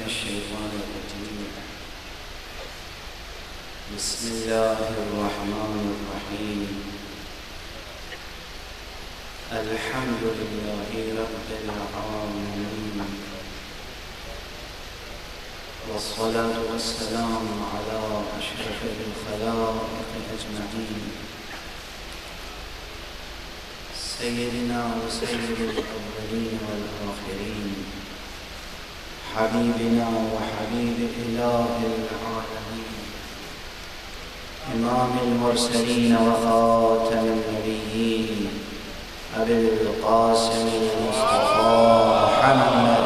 الشيطان الرجيم. بسم الله الرحمن الرحيم. الحمد لله رب العالمين، والصلاة والسلام على أشرف الخلائق أجمعين، سيدنا وسيد الأولين والآخرين، حبيبنا وحبيب إله العالمين، إمام المرسلين وخاتم النبيين، أبي القاسم المصطفى محمد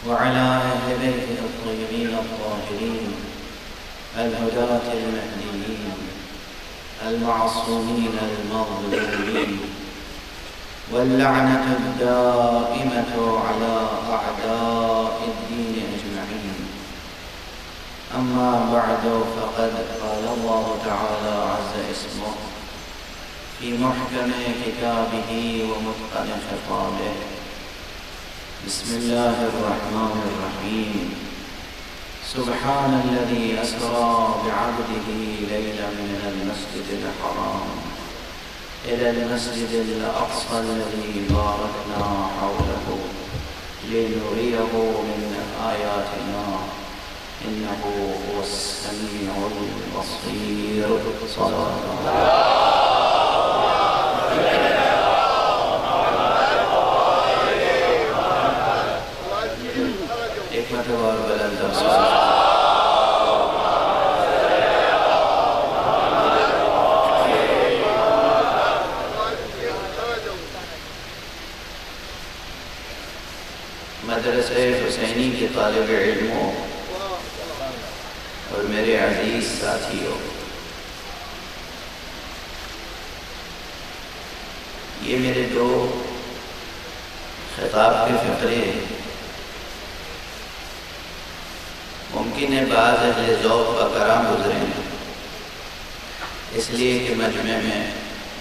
وعلى أهل بيته الطيبين الطاهرين الهداة المهديين المعصومين المظلومين، واللعنة الدائمة على أعداء الدين أجمعين. أما بعد، فقد قال الله تعالى عز اسمه في محكم كتابه ومتقن خطابه. بسم الله الرحمن الرحيم. سبحان الذي أسرى بعبده ليلا من المسجد الحرام إلى المسجد الأقصى الذي باركنا حوله لنريه من آياتنا إنه هو السميع البصير. صلى الله مدرسہ حسینی کے طالب علموں اور میرے عزیز ساتھیوں، یہ میرے دو خطاب کے فقرے ممکن ہے بعض اہل ذوق و کرام گزرے ہیں، اس لیے کہ مجمع میں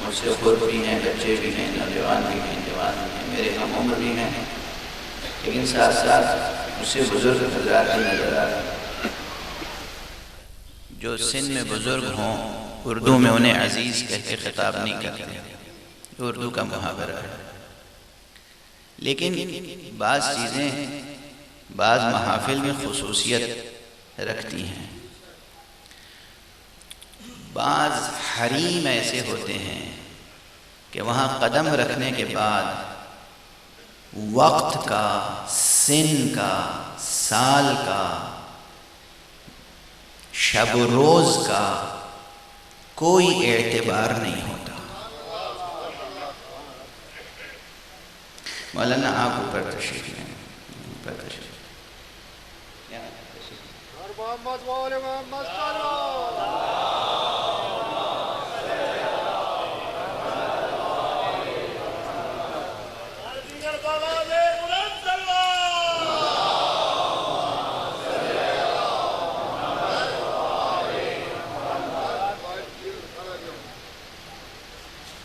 مجھ سے خود بھی ہیں، بچے بھی ہیں، نوجوان بھی ہیں، جوان بھی ہیں، میرے ہم عمر بھی ہیں، لیکن ساتھ ساتھ مجھ سے بزرگ حضرات بھی نظر آ رہے ہیں۔ جو سن میں بزرگ ہوں اردو میں انہیں عزیز کہہ کے خطاب نہیں کرتے، اردو کا محاورہ ہے، لیکن بعض چیزیں بعض محافل میں خصوصیت رکھتی ہیں۔ بعض حریم ایسے ہوتے ہیں کہ وہاں قدم رکھنے کے بعد وقت کا، سن کا، سال کا، شب و روز کا کوئی اعتبار نہیں ہوتا۔ مولانا آپ اوپر تشریف لیں، اوپر تشریف۔ محمد وآل محمد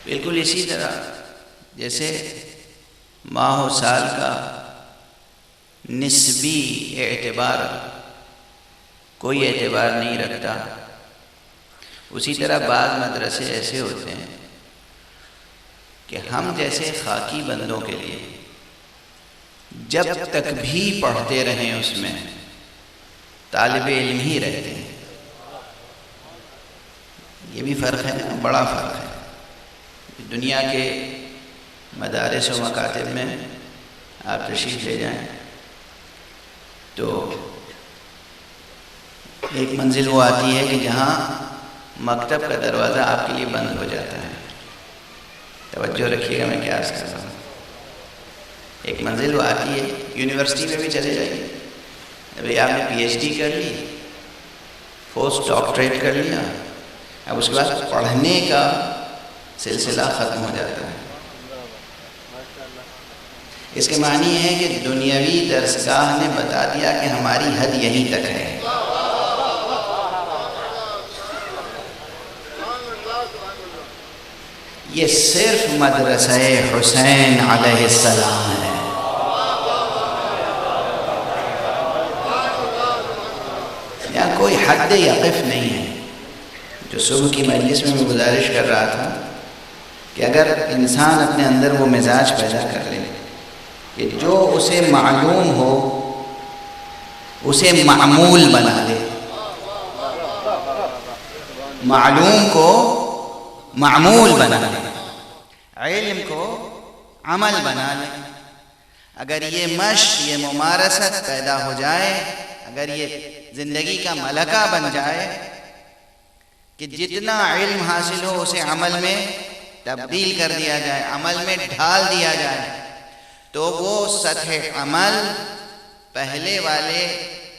بالکل اسی طرح جیسے ماہ و سال کا نسبی اعتبار کوئی اعتبار نہیں رکھتا، اسی طرح بعض مدرسے ایسے ہوتے ہیں کہ ہم جیسے خاکی بندوں کے لیے جب تک بھی پڑھتے رہیں اس میں طالب علم ہی رہتے ہیں۔ یہ بھی فرق ہے نا، بڑا فرق ہے۔ دنیا کے مدارس و مکاتب میں آپ تشریف لے جائیں تو ایک منزل وہ آتی ہے کہ جہاں مکتب کا دروازہ آپ کے لیے بند ہو جاتا ہے۔ توجہ رکھیے گا میں کیا عرض کر رہا ہوں۔ ایک منزل وہ آتی ہے، یونیورسٹی میں بھی چلے جائیے، ابھی آپ نے پی ایچ ڈی کر لی، پوسٹ ڈاکٹریٹ کر لیا، اب اس کے بعد پڑھنے کا سلسلہ ختم ہو جاتا ہے۔ اس کے معنی ہے کہ دنیاوی درسگاہ نے بتا دیا کہ ہماری حد یہیں تک ہے۔ یہ صرف مدرسہ حسین علیہ السلام ہے۔ یہاں کوئی حد یقف نہیں ہے۔ جو صبح کی مجلس میں گزارش کر رہا تھا کہ اگر انسان اپنے اندر وہ مزاج پیدا کر لے کہ جو اسے معلوم ہو اسے معمول بنا لے، معلوم کو معمول بنا لے، علم کو عمل بنا لے، اگر یہ مشق، یہ ممارست پیدا ہو جائے، اگر یہ زندگی کا ملکہ بن جائے کہ جتنا علم حاصل ہو اسے عمل میں تبدیل کر دیا جائے، عمل میں ڈھال دیا جائے، تو وہ سطح عمل پہلے والے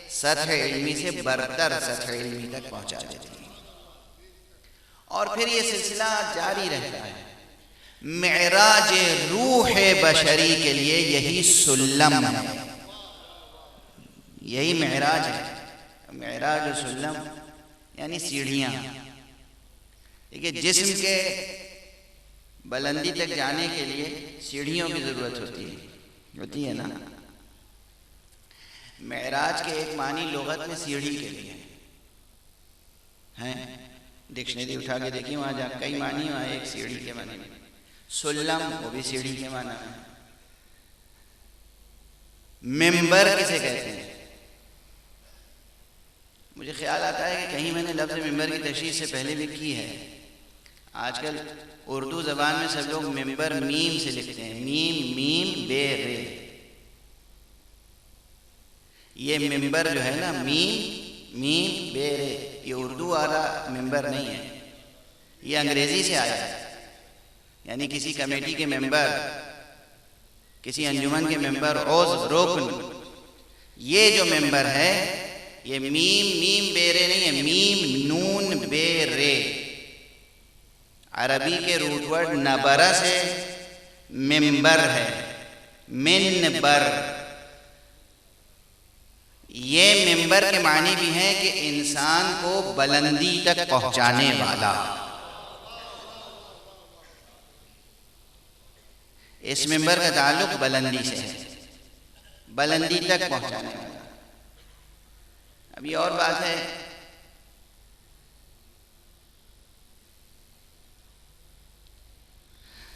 سطح علمی سے برتر سطح علمی تک پہنچا دیتی ہے۔ اور پھر یہ سلسلہ جاری رہتا ہے۔ معراج روح بشری کے لیے یہی سلم ہے، یہی معراج ہے۔ معراج و سلم یعنی سیڑھیاں۔ دیکھیے جسم کے بلندی تک جانے کے لیے سیڑھیوں کی ضرورت ہوتی ہے نا۔ معراج کے ایک معنی لغت میں سیڑھی کے لیے ہیں، ڈکشنری اٹھا کے دیکھیں وہاں جا کئی معنی، وہاں ایک سیڑھی کے معنی میں۔ سلم وہ بھی سیڑھی کے معنی میں۔ ممبر کسے کہتے ہیں؟ مجھے خیال آتا ہے کہ کہیں میں نے لفظ ممبر کی تشریح سے پہلے بھی کی ہے۔ آج کل اردو زبان میں سب لوگ ممبر میم سے لکھتے ہیں، میم میم بے رے۔ یہ ممبر جو ہے نا، میم میم بے رے، یہ اردو والا ممبر نہیں ہے، یہ انگریزی سے آیا ہے۔ یعنی کسی کمیٹی کے ممبر، کسی انجمن کے ممبر، عضو، رکن، یہ جو ممبر ہے یہ میم میم بے رے نہیں ہے، میم نون بے رے۔ عربی کے روٹ ورڈ نبرہ سے ممبر ہے، منبر۔ یہ ممبر کے معنی بھی ہیں کہ انسان کو بلندی تک پہنچانے والا۔ اس ممبر کا تعلق بلندی سے ہے، بلندی تک پہنچانے والا۔ اب یہ اور بات ہے،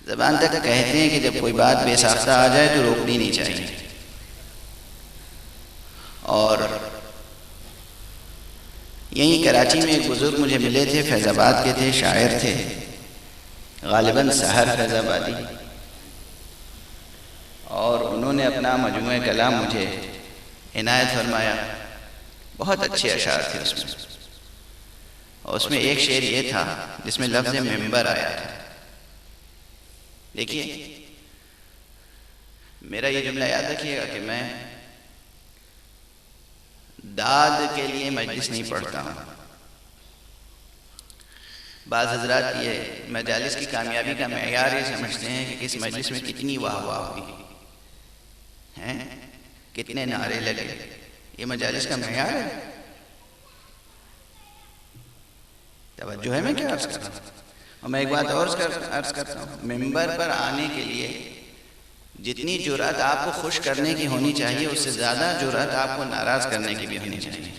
زبان تک کہتے ہیں کہ جب کوئی بات بے ساختہ آ جائے تو روکنی نہیں چاہیے۔ اور یہیں کراچی میں ایک بزرگ مجھے ملے تھے، فیض آباد کے تھے، شاعر تھے، غالباً سحر فیض آبادی، اور انہوں نے اپنا مجموعہ کلام مجھے عنایت فرمایا۔ بہت اچھے اشعار تھے اس میں، اور اس میں ایک شعر یہ تھا جس میں لفظ ممبر آیا تھا۔ دیکھیے میرا یہ جملہ یاد رکھیے گا کہ میں داد کے لیے مجلس نہیں پڑھتا ہوں۔ بعض حضرات یہ مجالس کی کامیابی کا معیار یہ سمجھتے ہیں کہ کس مجلس میں کتنی واہ واہ ہوئی ہیں، کتنے نعرے لگے، یہ مجالس کا معیار ہے؟ توجہ ہے میں کیا عرض کر رہا ہوں؟ اور میں ایک بات اور عرض کرتا ہوں، ممبر پر آنے کے لیے جتنی جرأت آپ کو خوش کرنے کی ہونی چاہیے اس سے زیادہ جرأت آپ کو ناراض کرنے کی بھی ہونی چاہیے۔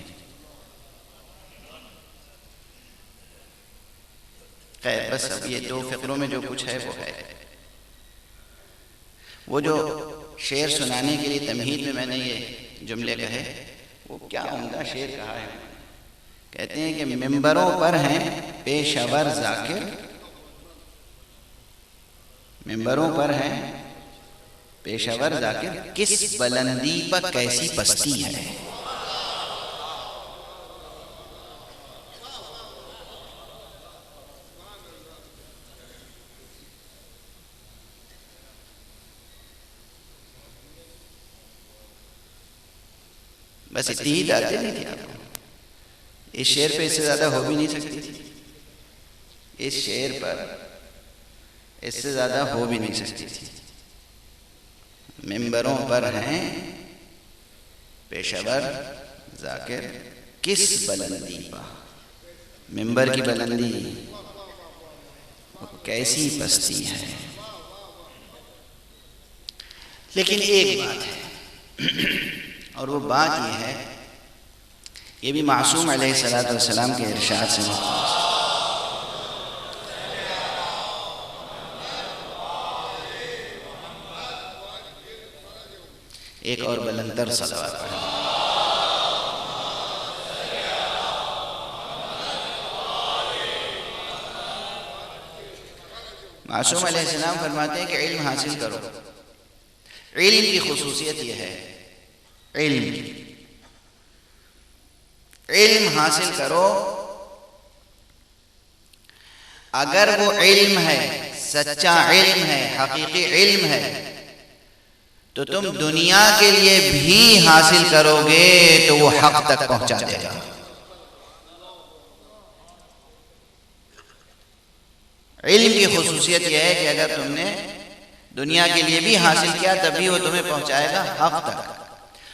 خیر بس اب یہ دو فقروں میں جو کچھ ہے وہ ہے۔ وہ جو شعر سنانے کے لیے تمہید میں نے یہ جملے کہے، وہ کیا عمدہ شعر کہا ہے۔ کہتے ہیں کہ ممبروں پر ہیں پیشور ذاکر، ممبروں پر ہیں پیشور ذاکر، کس بلندی پر کیسی پستی ہے۔ بس اتنی ہی ڈالتے نہیں تھے آپ کو، اس شعر پہ اس سے زیادہ ہو بھی نہیں سکتی تھی، اس شعر پر اس سے زیادہ ہو بھی نہیں سکتی تھی۔ ممبروں پر ہیں پیشور ذاکر، کس بلندی پر، ممبر کی بلندی کیسی پستی ہے. لیکن ایک بات ہے، اور وہ بات یہ ہے، یہ بھی معصوم علیہ السلام کے ارشاد سے مقتبس ہے. ایک اور بلندر صلوات پڑھیں. معصوم علیہ السلام فرماتے ہیں کہ علم حاصل کرو. علم کی خصوصیت یہ ہے، علم حاصل کرو. اگر وہ علم ہے، سچا علم ہے، حقیقی علم ہے، تو تم دنیا کے لیے بھی حاصل کرو گے تو وہ حق تک پہنچا دے گا. علم کی خصوصیت یہ ہے کہ اگر تم نے دنیا کے لیے بھی حاصل کیا تب بھی وہ تمہیں پہنچائے گا حق تک.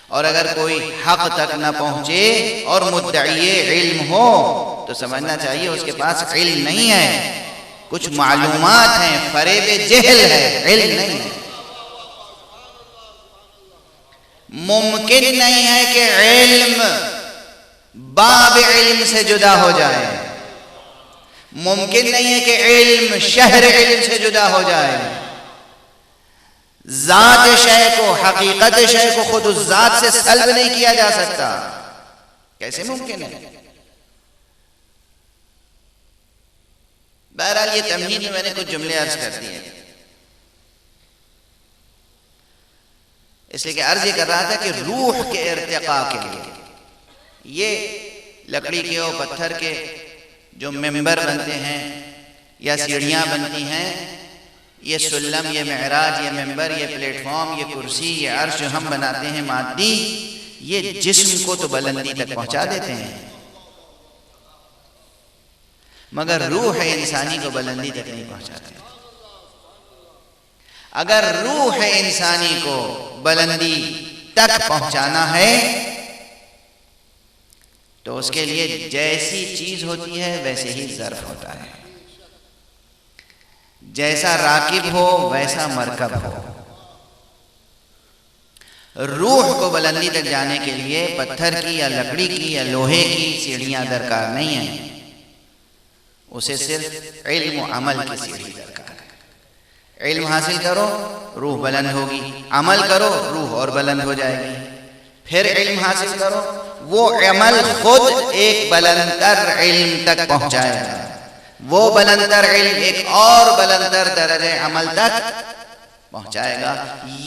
اور اگر کوئی حق تک نہ پہنچے اور مدعی علم ہو تو سمجھنا چاہیے اس کے پاس علم نہیں ہے، کچھ معلومات ہیں، فریب جہل ہے، علم نہیں ہے. ممکن نہیں ہے کہ علم باب علم سے جدا ہو جائے، ممکن نہیں ہے کہ علم شہر علم سے جدا ہو جائے. ذات شے کو، حقیقت شے کو خود اس ذات سے سلب نہیں کیا جا سکتا. کیسے ممکن ہے؟ بہرحال یہ تمہید میں نے کچھ جملے عرض کر دیے، اس لیے کہ عرض یہ کر رہا تھا کہ روح کے ارتقاء کے لیے یہ لکڑی کے اور پتھر کے جو ممبر بنتے ہیں یا سیڑھیاں بنتی ہیں، یہ سلم، یہ معراج، یہ ممبر، یہ پلیٹ فارم، یہ کرسی، یہ عرش جو ہم بناتے ہیں مادی، یہ جسم کو تو بلندی تک پہنچا دیتے ہیں، مگر روح انسانی کو بلندی تک نہیں پہنچاتے. اگر روح انسانی کو بلندی تک پہنچانا ہے تو اس کے لیے جیسی چیز ہوتی ہے ویسے ہی ظرف ہوتا ہے. جیسا راکب ہو ویسا مرکب ہو. روح کو بلندی تک جانے کے لیے پتھر کی یا لکڑی کی یا لوہے کی سیڑھیاں درکار نہیں ہیں، اسے صرف علم و عمل کی سیڑھی درکار ہے. علم حاصل کرو روح بلند ہوگی، عمل کرو روح اور بلند ہو جائے گی. پھر علم حاصل کرو، وہ عمل خود ایک بلندتر علم تک پہنچائے گا، وہ بلندتر علم ایک اور بلندتر درجہ عمل تک پہنچائے گا.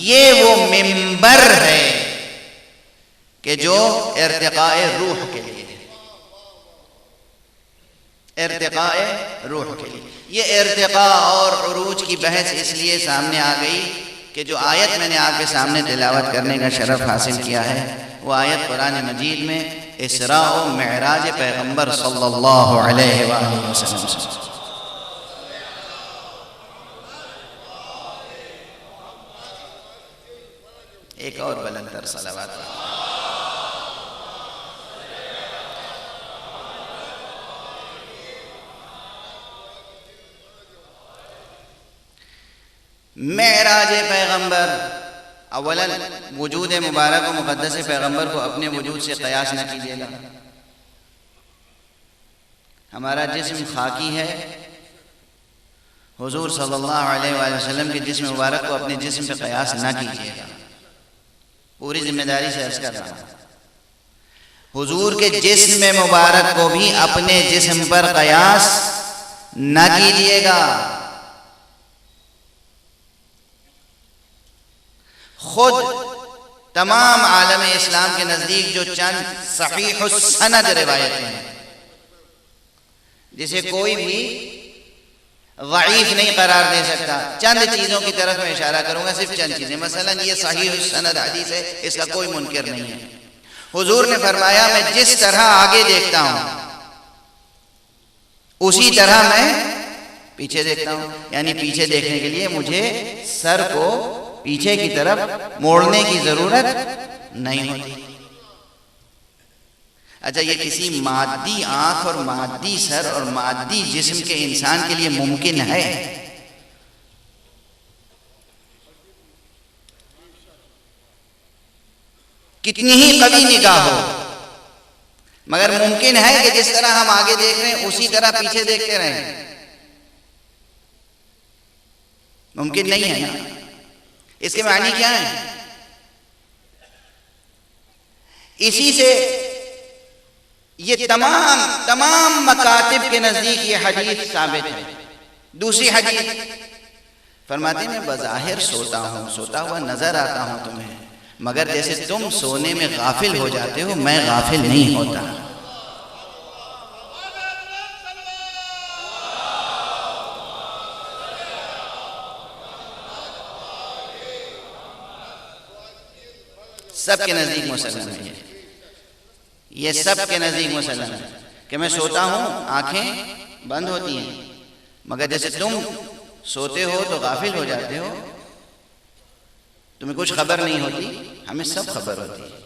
یہ وہ ممبر ہے کہ جو ارتقاء روح کے لیے، ارتقاء روح کے لیے. یہ ارتقاء اور عروج کی بحث اس لیے سامنے آ گئی کہ جو آیت میں نے آپ کے سامنے تلاوت کرنے کا شرف حاصل کیا ہے وہ آیت قرآن مجید میں اسراء و معراج پیغمبر صلی اللہ علیہ وآلہ وسلم سے. ایک اور بلندر صلوات. معراج پیغمبر، اولا وجود مبارک و مقدس پیغمبر کو اپنے وجود سے قیاس نہ کیجیے گا. ہمارا جسم خاکی ہے، حضور صلی اللہ علیہ وآلہ وسلم کے جسم مبارک کو اپنے جسم پہ قیاس نہ کیجیے گا. پوری ذمہ داری سے عرض کر رہا ہوں، حضور کے جسم مبارک کو بھی اپنے جسم پر قیاس نہ کیجیے گا. خود تمام عالم اسلام کے نزدیک جو چند صحیح السند روایتیں ہیں جسے کوئی بھی ضعیف نہیں قرار دے سکتا، چند چیزوں کی طرف میں اشارہ کروں گا، صرف چند چیزیں. مثلا یہ صحیح السند حدیث ہے، اس کا کوئی منکر نہیں ہے. حضور نے فرمایا میں جس طرح آگے دیکھتا ہوں اسی طرح میں پیچھے دیکھتا ہوں. یعنی پیچھے دیکھنے کے لیے مجھے سر کو پیچھے کی طرف موڑنے کی ضرورت نہیں ہوتی. اچھا، یہ کسی مادی آنکھ اور مادی سر اور مادی جسم کے انسان کے لیے ممکن ہے؟ کتنی ہی قوی نگاہ ہو، مگر ممکن ہے کہ جس طرح ہم آگے دیکھ رہے ہیں اسی طرح پیچھے دیکھتے رہیں؟ ممکن نہیں ہے نا۔ اس کے معنی کیا ہے؟ اسی سے یہ تمام مکاتب کے نزدیک یہ حدیث ثابت ہے۔ دوسری حدیث فرماتے ہیں میں بظاہر سوتا ہوں، سوتا ہوا نظر آتا ہوں تمہیں، مگر جیسے تم سونے میں غافل ہو جاتے ہو میں غافل نہیں ہوتا۔ سب کے نزدیک مسلم ہے، یہ سب کے نزدیک مسلم ہے کہ میں سوتا ہوں آنکھیں بند ہوتی ہیں، مگر جیسے تم سوتے ہو تو غافل ہو جاتے ہو، تمہیں کچھ خبر نہیں ہوتی، ہمیں سب خبر ہوتی ہے۔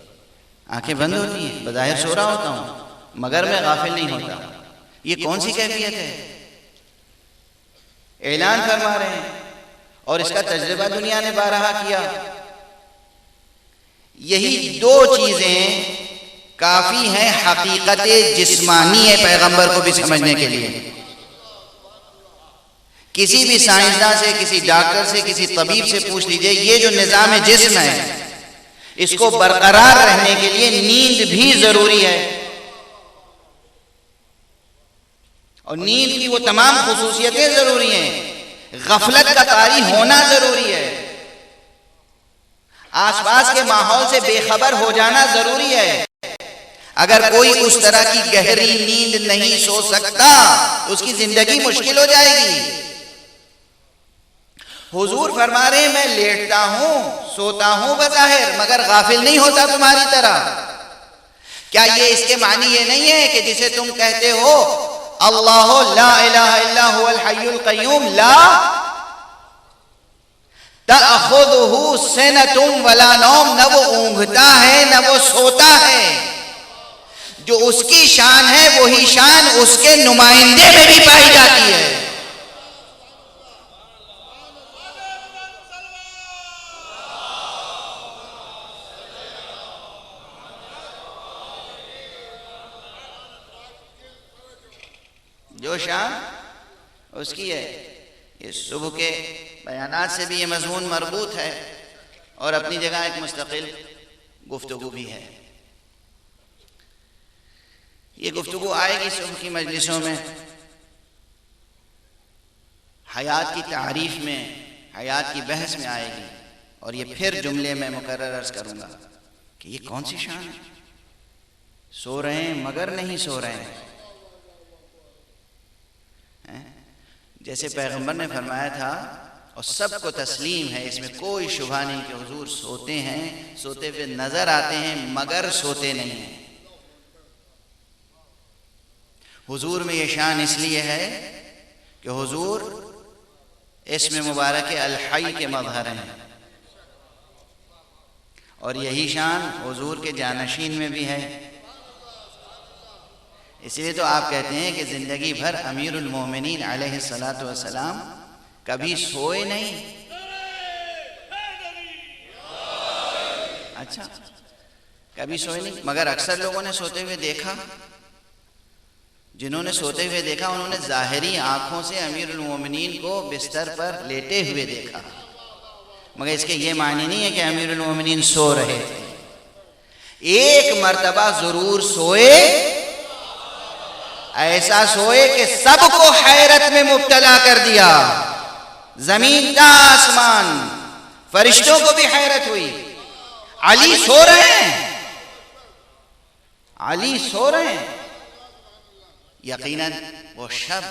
آنکھیں بند ہوتی ہیں، بظاہر سو رہا ہوتا ہوں مگر میں غافل نہیں ہوتا۔ یہ کون سی کیفیت ہے؟ اعلان فرما رہے ہیں، اور اس کا تجربہ دنیا نے بارہا کیا۔ یہی دو چیزیں کافی ہیں حقیقت جسمانی پیغمبر کو بھی سمجھنے کے لیے۔ کسی بھی سائنسداں سے، کسی ڈاکٹر سے، کسی طبیب سے پوچھ لیجئے، یہ جو نظام جسم ہے اس کو برقرار رہنے کے لیے نیند بھی ضروری ہے، اور نیند کی وہ تمام خصوصیتیں ضروری ہیں۔ غفلت کا طاری ہونا ضروری ہے، آس پاس کے ماحول سے بے خبر ہو جانا ضروری ہے۔ اگر کوئی اس طرح کی گہری نیند نہیں سو سکتا تو اس کی زندگی مشکل ہو جائے گی۔ حضور فرما رہے ہیں میں لیٹتا ہوں، سوتا ہوں بظاہر، مگر غافل نہیں ہوتا تمہاری طرح۔ کیا یہ اس کے معنی یہ نہیں ہے کہ جسے تم کہتے ہو اللہ لا الہ الا هو الحی القیوم لا تأخذہ سنۃ ولا نوم، نہ وہ اونگتا ہے نہ وہ سوتا ہے، جو اس کی شان ہے وہی شان اس کے نمائندے میں بھی پائی جاتی ہے۔ جو شان اس کی ہے۔ یہ صبح کے بیانات سے بھی یہ مضمون مربوط ہے، اور اپنی جگہ ایک مستقل گفتگو بھی ہے۔ یہ گفتگو آئے گی صبح کی مجلسوں میں، حیات کی تعریف میں، حیات کی بحث میں آئے گی، اور یہ پھر جملے میں مکرر عرض کروں گا کہ یہ کون سی شان ہے؟ سو رہے ہیں مگر نہیں سو رہے ہیں۔ جیسے پیغمبر نے فرمایا تھا، اور سب کو تسلیم ہے، اس میں کوئی شبہ نہیں کہ حضور سوتے ہیں، سوتے ہوئے نظر آتے ہیں مگر سوتے نہیں ہیں۔ حضور میں یہ شان اس لیے ہے کہ حضور اسم مبارک الحی کے مظہر ہیں، اور یہی شان حضور کے جانشین میں بھی ہے۔ اس لیے تو آپ کہتے ہیں کہ زندگی بھر امیر المومنین علیہ الصلاۃ والسلام کبھی سوئے نہیں۔ اچھا، کبھی سوئے نہیں، مگر اکثر لوگوں نے سوتے ہوئے دیکھا۔ جنہوں نے سوتے ہوئے دیکھا انہوں نے ظاہری آنکھوں سے امیر المومنین کو بستر پر لیٹے ہوئے دیکھا، مگر اس کے یہ معنی نہیں ہے کہ امیر المومنین سو رہے تھے۔ ایک مرتبہ ضرور سوئے، ایسا سوئے کہ سب کو حیرت میں مبتلا کر دیا، زمین تا آسمان، فرشتوں کو بھی حیرت ہوئی۔ علی سو رہے ہیں، علی سو رہے ہیں۔ یقیناً وہ شب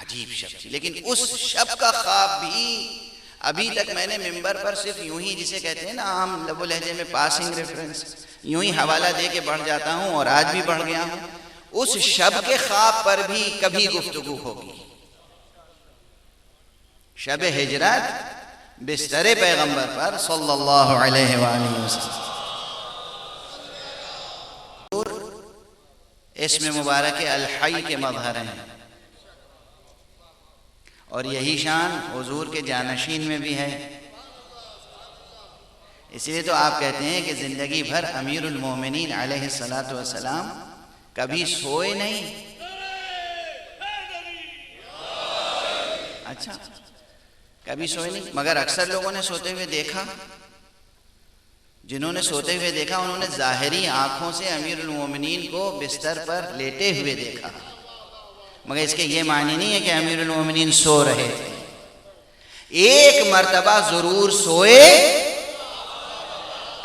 عجیب شب تھی، لیکن اس شب کا خواب بھی ابھی تک میں نے ممبر پر صرف یوں ہی، جسے کہتے ہیں نا عام لب و لہجے میں پاسنگ ریفرنس، یوں ہی حوالہ دے کے بڑھ جاتا ہوں، اور آج بھی بڑھ گیا ہوں۔ اس شب کے خواب پر بھی کبھی گفتگو ہوگی۔ شب ہجرت بستر پیغمبر پر صلی اللہ علیہ وآلہ وسلم اسم مبارک الحی کے مظہر ہیں، اور یہی شان حضور کے جانشین میں بھی ہے۔ اس لیے تو آپ کہتے ہیں کہ زندگی بھر امیر المومنین علیہ السلام کبھی سوئے نہیں۔ اچھا، کبھی سوئے نہیں، مگر اکثر لوگوں نے سوتے ہوئے دیکھا۔ جنہوں نے سوتے ہوئے دیکھا انہوں نے ظاہری آنکھوں سے امیر المومنین کو بستر پر لیٹے ہوئے دیکھا، مگر اس کے یہ معنی نہیں ہے کہ امیر المومنین سو رہے تھے۔ ایک مرتبہ ضرور سوئے،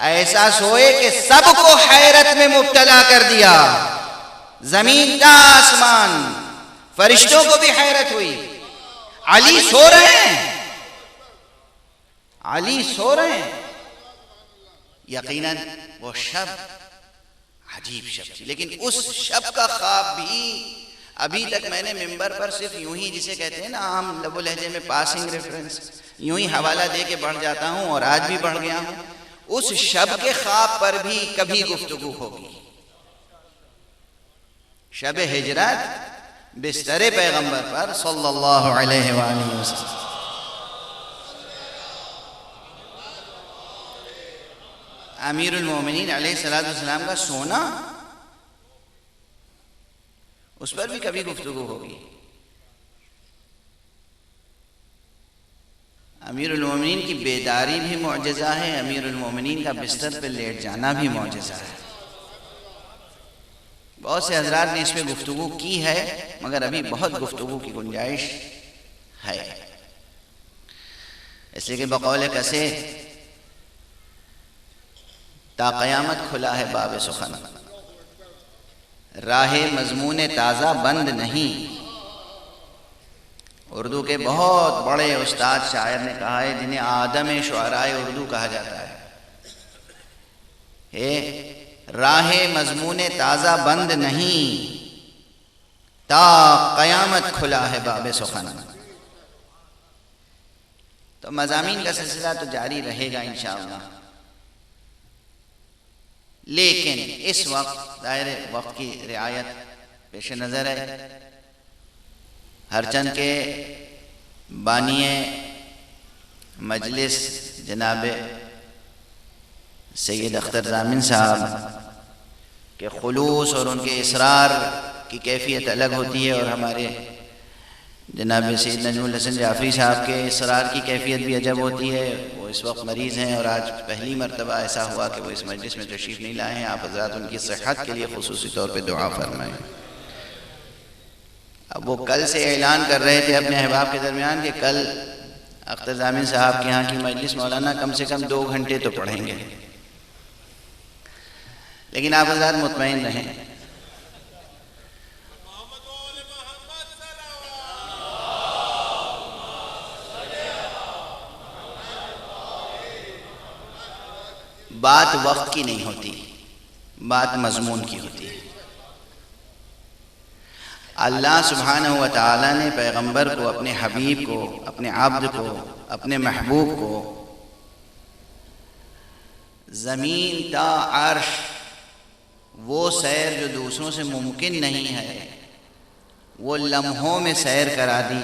ایسا سوئے کہ سب کو حیرت میں مبتلا کر دیا، زمین تا آسمان، فرشتوں کو بھی حیرت ہوئی۔ علی سو رہے ہیں، علی سو رہے ہیں۔ یقیناً وہ شب عجیب شب تھی، لیکن اس شب کا خواب بھی ابھی تک میں نے ممبر پر صرف یوں ہی، جسے کہتے ہیں نا عام لب و لہجے میں پاسنگ ریفرنس، یوں ہی حوالہ دے کے بڑھ جاتا ہوں، اور آج بھی بڑھ گیا ہوں۔ اس شب کے خواب پر بھی کبھی گفتگو ہوگی۔ شب ہجرت بستر پیغمبر پر صلی اللہ علیہ وآلہ وسلم، امیر المومنین علیہ السلام کا سونا، اس پر بھی کبھی گفتگو ہوگی۔ امیر المومنین کی بیداری بھی معجزہ ہے، امیر المومنین کا بستر پہ لیٹ جانا بھی معجزہ ہے۔ بہت سے حضرات نے اس پہ گفتگو کی ہے، مگر ابھی بہت گفتگو کی گنجائش ہے، اس لیے کہ بقول کسے تا قیامت کھلا ہے باب سخن، راہ مضمون تازہ بند نہیں۔ اردو کے بہت بڑے استاد شاعر نے کہا ہے، جنہیں آدم شعراء اردو کہا جاتا ہے، راہ مضمون تازہ بند نہیں، تا قیامت کھلا ہے باب سخن۔ تو مضامین کا سلسلہ تو جاری رہے گا انشاءاللہ، لیکن اس وقت ظاہر وقت کی رعایت پیش نظر ہے۔ ہر چند کے بانی مجلس جناب سید اختر ضامن صاحب کے خلوص اور ان کے اصرار کی کیفیت الگ ہوتی ہے، اور ہمارے جناب سید نجم الحسن جعفری صاحب کے اصرار کی کیفیت بھی عجب ہوتی ہے۔ وہ اس وقت مریض ہیں، اور آج پہلی مرتبہ ایسا ہوا کہ وہ اس مجلس میں تشریف نہیں لائے ہیں۔ آپ حضرات ان کی صحت کے لیے خصوصی طور پہ دعا فرمائیں۔ اب وہ کل سے اعلان کر رہے تھے اپنے احباب کے درمیان کہ کل اختر ضامن صاحب کے یہاں کی مجلس مولانا کم سے کم 2 گھنٹے تو پڑھیں گے، لیکن آپ حضرات مطمئن رہیں، بات وقت کی نہیں ہوتی، بات مضمون کی ہوتی ہے۔ اللہ سبحانہ و تعالیٰ نے پیغمبر کو، اپنے حبیب کو، اپنے عبد کو، اپنے محبوب کو زمین تا عرش وہ سیر جو دوسروں سے ممکن نہیں ہے، وہ لمحوں میں سیر کرا دی۔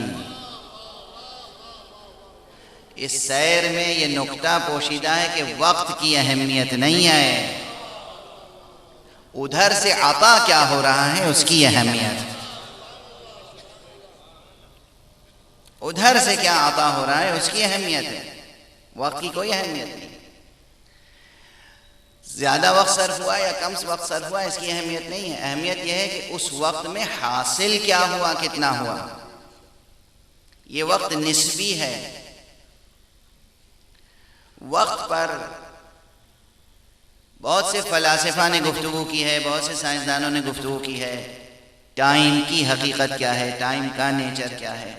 اس سیر میں یہ نکتہ پوشیدہ ہے کہ وقت کی اہمیت نہیں ہے، ادھر سے عطا کیا ہو رہا ہے اس کی اہمیت ہے۔ ادھر سے کیا عطا ہو رہا ہے اس کی اہمیت ہے، وقت کی کوئی اہمیت نہیں۔ زیادہ وقت صرف ہوا یا کم وقت صرف ہوا اس کی اہمیت نہیں ہے، اہمیت یہ ہے کہ اس وقت میں حاصل کیا ہوا، کتنا ہوا۔ یہ وقت نسبی ہے۔ وقت پر بہت سے فلاسفہ نے گفتگو کی ہے، بہت سے سائنسدانوں نے گفتگو کی ہے، ٹائم کی حقیقت کیا ہے، ٹائم کا نیچر کیا ہے،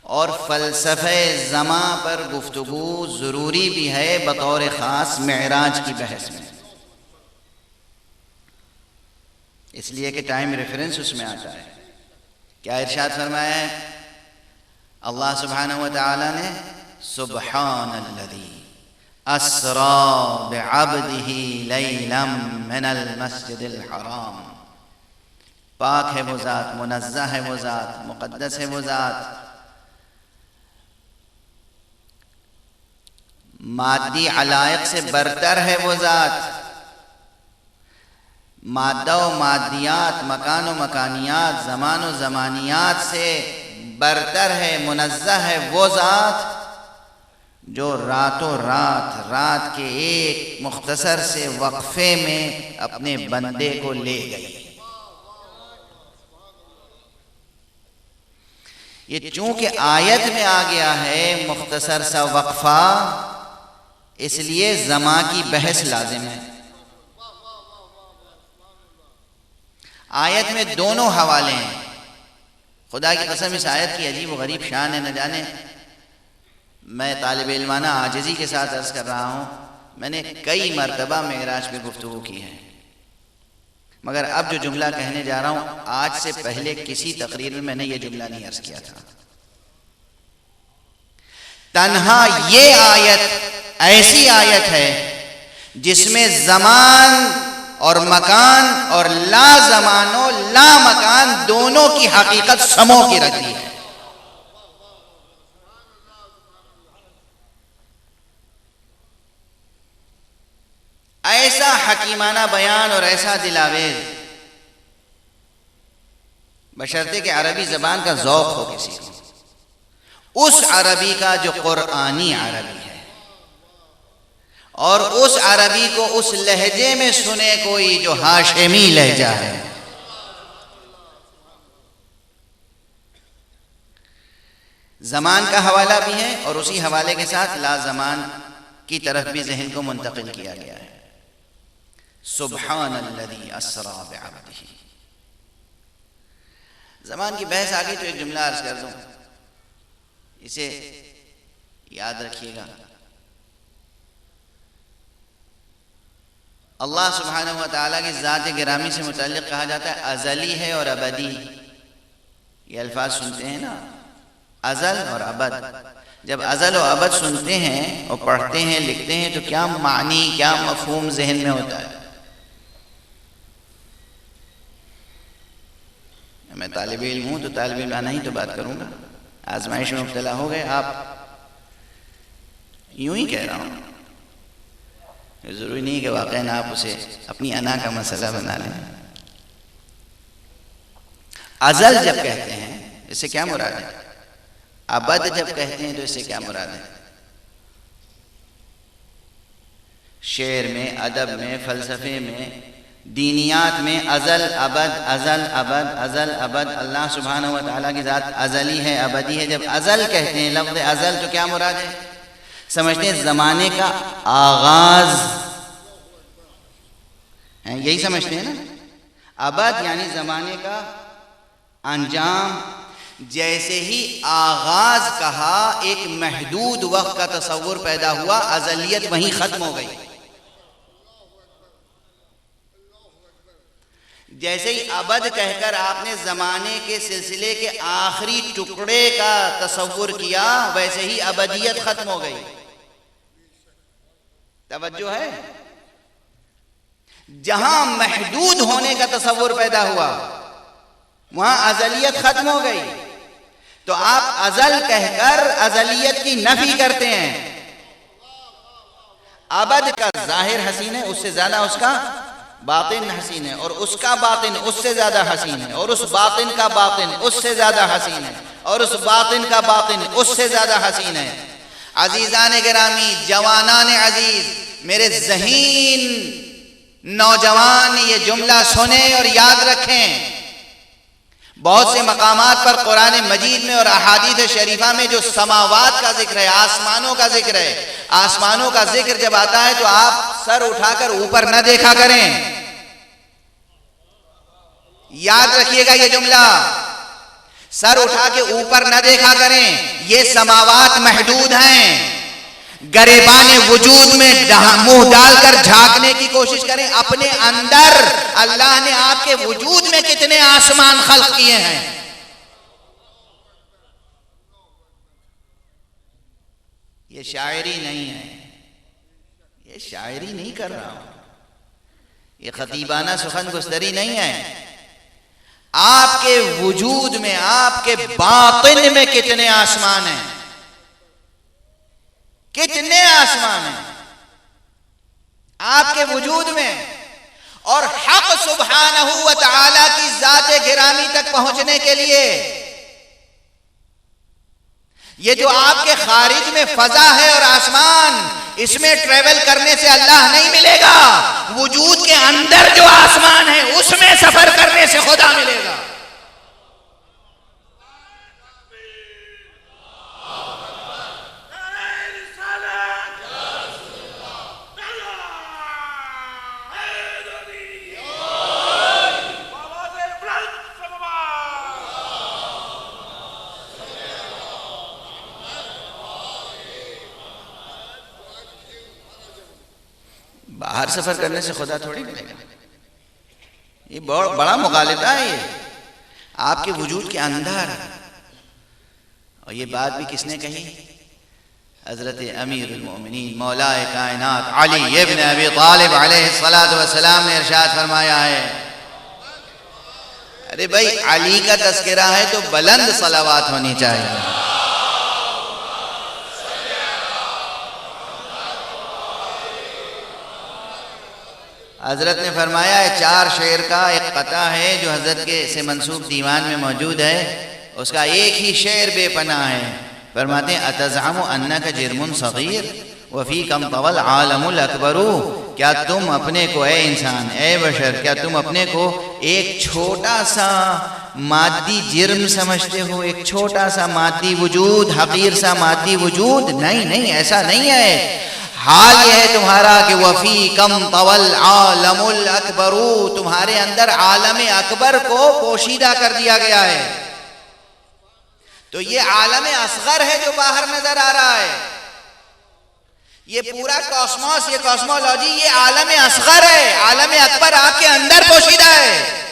اور فلسفہ زمان پر گفتگو ضروری بھی ہے بطور خاص معراج کی بحث میں، اس لیے کہ ٹائم ریفرنس اس میں آتا ہے۔ کیا ارشاد فرمایا ہے اللہ سبحانہ و تعالی نے؟ سبحان الذی اسری بعبدہ لیلا من المسجد الحرام پاک ہے وہ ذات، منزہ ہے وہ ذات، مقدس ہے وہ ذات، مادی علائق سے برتر ہے وہ ذات، مادہ و مادیات، مکان و مکانیات، زمان و زمانیات سے برتر ہے، منزہ ہے وہ ذات جو راتوں رات کے ایک مختصر سے وقفے میں اپنے بندے کو لے گئی۔ یہ چونکہ آیت میں آ گیا ہے مختصر سا وقفہ، اس لیے زمان کی بحث لازم ہے۔ آیت میں دونوں حوالے ہیں۔ خدا کی قسم اس آیت کی عجیب و غریب شان ہے، نہ جانے میں طالب علمانہ عاجزی کے ساتھ عرض کر رہا ہوں، میں نے کئی مرتبہ معراج پہ گفتگو کی ہے، مگر اب جو جملہ کہنے جا رہا ہوں آج سے پہلے کسی تقریر میں نے یہ جملہ نہیں عرض کیا تھا۔ تنہا یہ آیت ایسی آیت ہے جس میں زمان اور مکان اور لا زمان و لا مکان دونوں کی حقیقت سمو کی رکھ دی ہے۔ ایسا حکیمانہ بیان اور ایسا دلاویز، بشرطے کہ عربی زبان کا ذوق ہو کسی کو، اس عربی کا جو قرآنی عربی ہے، اور اس عربی کو اس لہجے میں سنے کوئی جو ہاشمی لہجہ ہے۔ زمان کا حوالہ بھی ہے اور اسی حوالے کے ساتھ لا زمان کی طرف بھی ذہن کو منتقل کیا گیا ہے۔ سبحان الذی اسری بعبدہ۔ زمان کی بحث آگئی تو ایک جملہ عرض کر دوں، اسے یاد رکھیے گا۔ اللہ سبحانہ و تعالیٰ کی ذات گرامی سے متعلق کہا جاتا ہے ازلی ہے اور ابدی۔ یہ الفاظ سنتے ہیں نا، ازل اور ابد۔ جب ازل و ابد سنتے ہیں اور پڑھتے ہیں لکھتے ہیں تو کیا معنی، کیا مفہوم ذہن میں ہوتا ہے؟ میں طالب علم ہوں تو طالب علمانہ ہی تو بات کروں گا۔ آزمائش میں مبتلا ہو گئے آپ، یوں ہی کہہ رہا ہوں، ضروری نہیں کہ واقعاً آپ اسے اپنی انا کا مسئلہ بنا لیں۔ ازل جب کہتے ہیں اس سے کیا مراد ہے؟ ابد جب کہتے ہیں تو اس سے کیا مراد ہے؟ شعر میں، ادب میں، فلسفے میں، دینیات میں ازل ابد، ازل ابد، ازل ابد۔ اللہ سبحانہ و تعالیٰ کی ذات ازلی ہے، ابدی ہے۔ جب ازل کہتے ہیں، لفظ ازل، تو کیا مراد ہے؟ سمجھتے ہیں زمانے کا آغاز، یہی سمجھتے ہیں نا۔ ابد یعنی زمانے کا انجام۔ جیسے ہی آغاز کہا ایک محدود وقت کا تصور پیدا ہوا، ازلیت وہیں ختم ہو گئی۔ جیسے ہی ابد کہہ کر آپ نے زمانے کے سلسلے کے آخری ٹکڑے کا تصور کیا، ویسے ہی ابدیت ختم ہو گئی۔ توجہ ہے؟ جہاں محدود ہونے کا تصور پیدا ہوا وہاں ازلیت ختم ہو گئی۔ تو آپ ازل کہہ کر ازلیت کی نفی کرتے ہیں۔ ابد کا ظاہر حسین ہے، اس سے زیادہ اس کا باطن حسین ہے، اور اس کا باطن اس سے زیادہ حسین ہے، اور اس باطن کا باطن اس سے زیادہ حسین ہے، اور اس باطن کا باطن اس سے زیادہ حسین ہے۔ عزیزان گرامی، جوانان عزیز، میرے ذہین نوجوان یہ جملہ سنیں اور یاد رکھیں۔ بہت سے مقامات پر قرآن مجید میں اور احادیث شریفہ میں جو سماوات کا ذکر ہے، آسمانوں کا ذکر ہے، آسمانوں کا ذکر جب آتا ہے تو آپ سر اٹھا کر اوپر نہ دیکھا کریں۔ یاد رکھیے گا یہ جملہ، سر اٹھا کے اوپر نہ دیکھا کریں۔ یہ سماوات محدود ہیں۔ گریبان وجود میں منہ ڈال کر جھانکنے کی کوشش کریں اپنے اندر، اللہ نے آپ کے وجود میں کتنے آسمان خلق کیے ہیں۔ یہ شاعری نہیں ہے، یہ شاعری نہیں کر رہا ہوں، یہ خطیبانہ سخن گستری نہیں ہے۔ آپ کے وجود میں، آپ کے باطن میں کتنے آسمان ہیں، کتنے آسمان ہیں آپ کے وجود میں. اور حق سبحانہ و تعالی کی ذات گرامی تک پہنچنے کے لیے یہ جو آپ کے خارج میں فضا ہے اور آسمان، اس میں ٹریول کرنے سے اللہ نہیں ملے گا. وجود کے اندر جو آسمان ہے اس میں سفر کرنے سے خدا ملے گا. باہر سفر کرنے سے خدا تھوڑی ملے گا. یہ بڑا مغالطہ ہے. یہ آپ کے وجود کے اندر. اور یہ بات بھی کس نے کہی؟ حضرت امیر المومنین مولا کائنات علی ابن ابی طالب علیہ السلام نے ارشاد فرمایا ہے. ارے بھائی علی کا تذکرہ ہے تو بلند صلوات ہونی چاہیے. حضرت نے فرمایا ہے 4 شعر کا ایک قطعہ ہے جو حضرت کے سے منسوب دیوان میں موجود ہے، اس کا ایک ہی شعر بے پناہ ہے. فرماتے ہیں اتزعم انک جرم صغیر وفیکم طوى العالم الاکبر. کیا تم اپنے کو، اے انسان، اے بشر، کیا تم اپنے کو ایک چھوٹا سا مادی جرم سمجھتے ہو؟ ایک چھوٹا سا مادی وجود، حقیر سا مادی وجود؟ نہیں، ایسا نہیں ہے. حال یہ ہے تمہارا کہ وَفِيكَمْ طَوَى الْعَالَمُ الْأَكْبَرُ، تمہارے اندر عالم اکبر کو پوشیدہ کر دیا گیا ہے. تو یہ عالم اصغر ہے جو باہر نظر آ رہا ہے. یہ پورا کاسموس، یہ کاسمولوجی، یہ عالم اصغر ہے. عالم اکبر آپ کے اندر پوشیدہ ہے.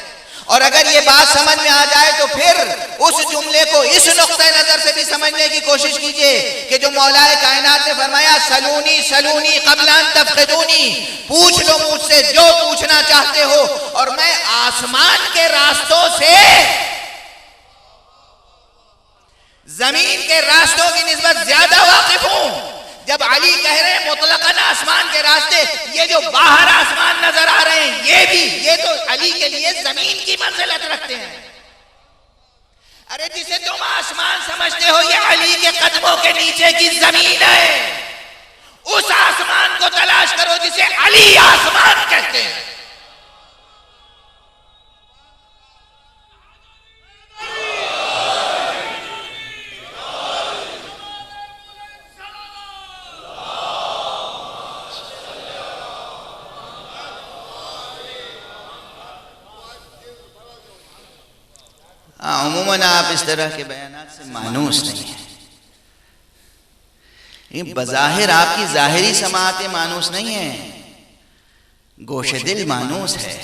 اور اگر یہ بات سمجھ میں آ جائے تو پھر اس جملے کو اس نقطہ نظر سے بھی سمجھنے کی کوشش کیجئے کہ جو مولا کائنات نے فرمایا سلونی قبل ان تفقدونی، پوچھ لو مجھ سے جو پوچھنا چاہتے ہو، اور میں آسمان کے راستوں سے زمین کے راستوں کی نسبت زیادہ واقف ہوں. جب علی کہہ رہے ہیں مطلقاً آسمان کے راستے، یہ جو باہر آسمان نظر آ رہے ہیں یہ تو علی کے لیے زمین کی منزلت رکھتے ہیں. ارے جسے تم آسمان سمجھتے ہو یہ علی کے قدموں کے نیچے کی زمین ہے. اس آسمان کو تلاش کرو جسے علی آسمان کہتے ہیں. عموماً آپ اس طرح کے بیانات سے مانوس نہیں ہیں. بظاہر آپ کی ظاہری سماعتیں مانوس نہیں ہیں، گوش دل مانوس ہے.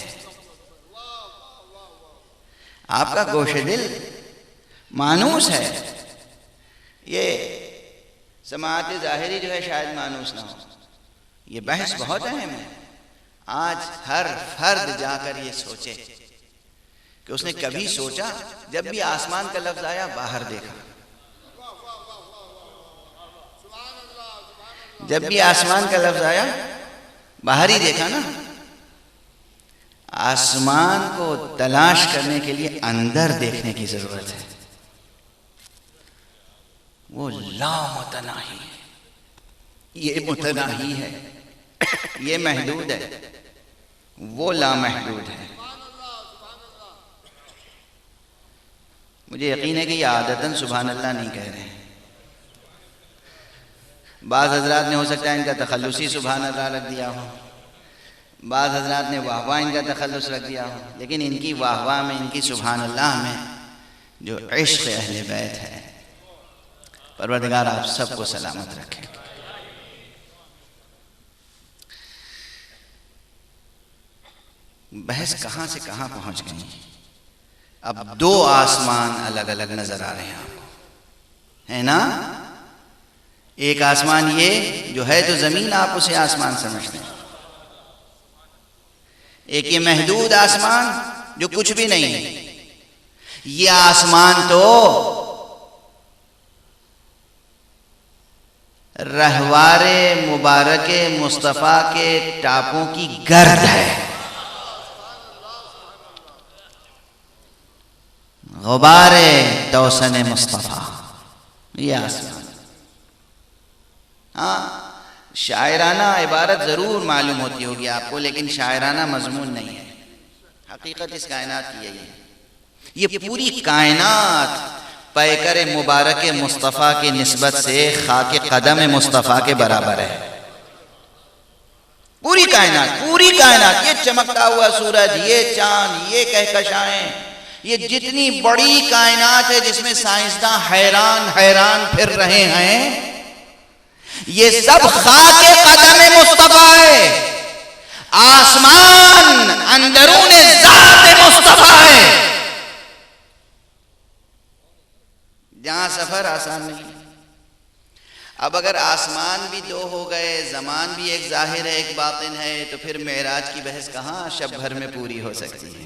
آپ کا گوش دل مانوس ہے. یہ سماعت ظاہری جو ہے شاید مانوس نہ ہو. یہ بحث بہت اہم ہے. آج ہر فرد جا کر یہ سوچے کہ اس نے کبھی سوچا جب بھی آسمان کا لفظ آیا باہر دیکھا، جب بھی آسمان کا لفظ آیا باہر ہی دیکھا نا. آسمان کو تلاش کرنے کے لیے اندر دیکھنے کی ضرورت ہے. وہ لامتناہی ہے، یہ متناہی ہے، یہ محدود ہے، وہ لامحدود ہے. مجھے یقین ہے کہ یہ عادتاً سبحان اللہ نہیں کہہ رہے ہیں. بعض حضرات نے ہو سکتا ہے ان کا تخلصی سبحان اللہ رکھ دیا ہو، بعض حضرات نے واہ واہ ان کا تخلص رکھ دیا ہو، لیکن ان کی واہ واہ میں، ان کی سبحان اللہ میں جو عشق اہل بیت ہے، پروردگار آپ سب کو سلامت رکھے. بحث کہاں سے کہاں پہنچ گئی. اب 2 آسمان الگ الگ نظر آ رہے ہیں آپ کو، ہے نا. ایک آسمان یہ جو ہے تو زمین، آپ اسے آسمان سمجھتے ہیں. ایک یہ محدود آسمان جو کچھ بھی نہیں ہے. یہ آسمان تو رہوار مبارک مصطفیٰ کے ٹاپوں کی گرد ہے، غبار توسن مصطفیٰ، یہ آسمان۔ ہاں شاعرانہ عبارت ضرور معلوم ہوتی ہوگی آپ کو، لیکن شاعرانہ مضمون نہیں ہے۔ حقیقت اس کائنات کی یہی ہے، یہ پوری کائنات پیکر مبارک مصطفیٰ کی نسبت سے خاک قدم مصطفیٰ کے برابر ہے۔ پوری کائنات، یہ چمکتا ہوا سورج، یہ چاند، یہ کہکشائیں، یہ جتنی بڑی کائنات ہے جس میں سائنسداں حیران پھر رہے ہیں، یہ سب خاک قدم مصطفیٰ ہے۔ آسمان اندرون ذات مصطفیٰ ہے، جہاں سفر آسان نہیں۔ اب اگر آسمان بھی دو ہو گئے، زمان بھی ایک ظاہر ہے ایک باطن ہے، تو پھر معراج کی بحث کہاں شب بھر میں پوری ہو سکتی ہے؟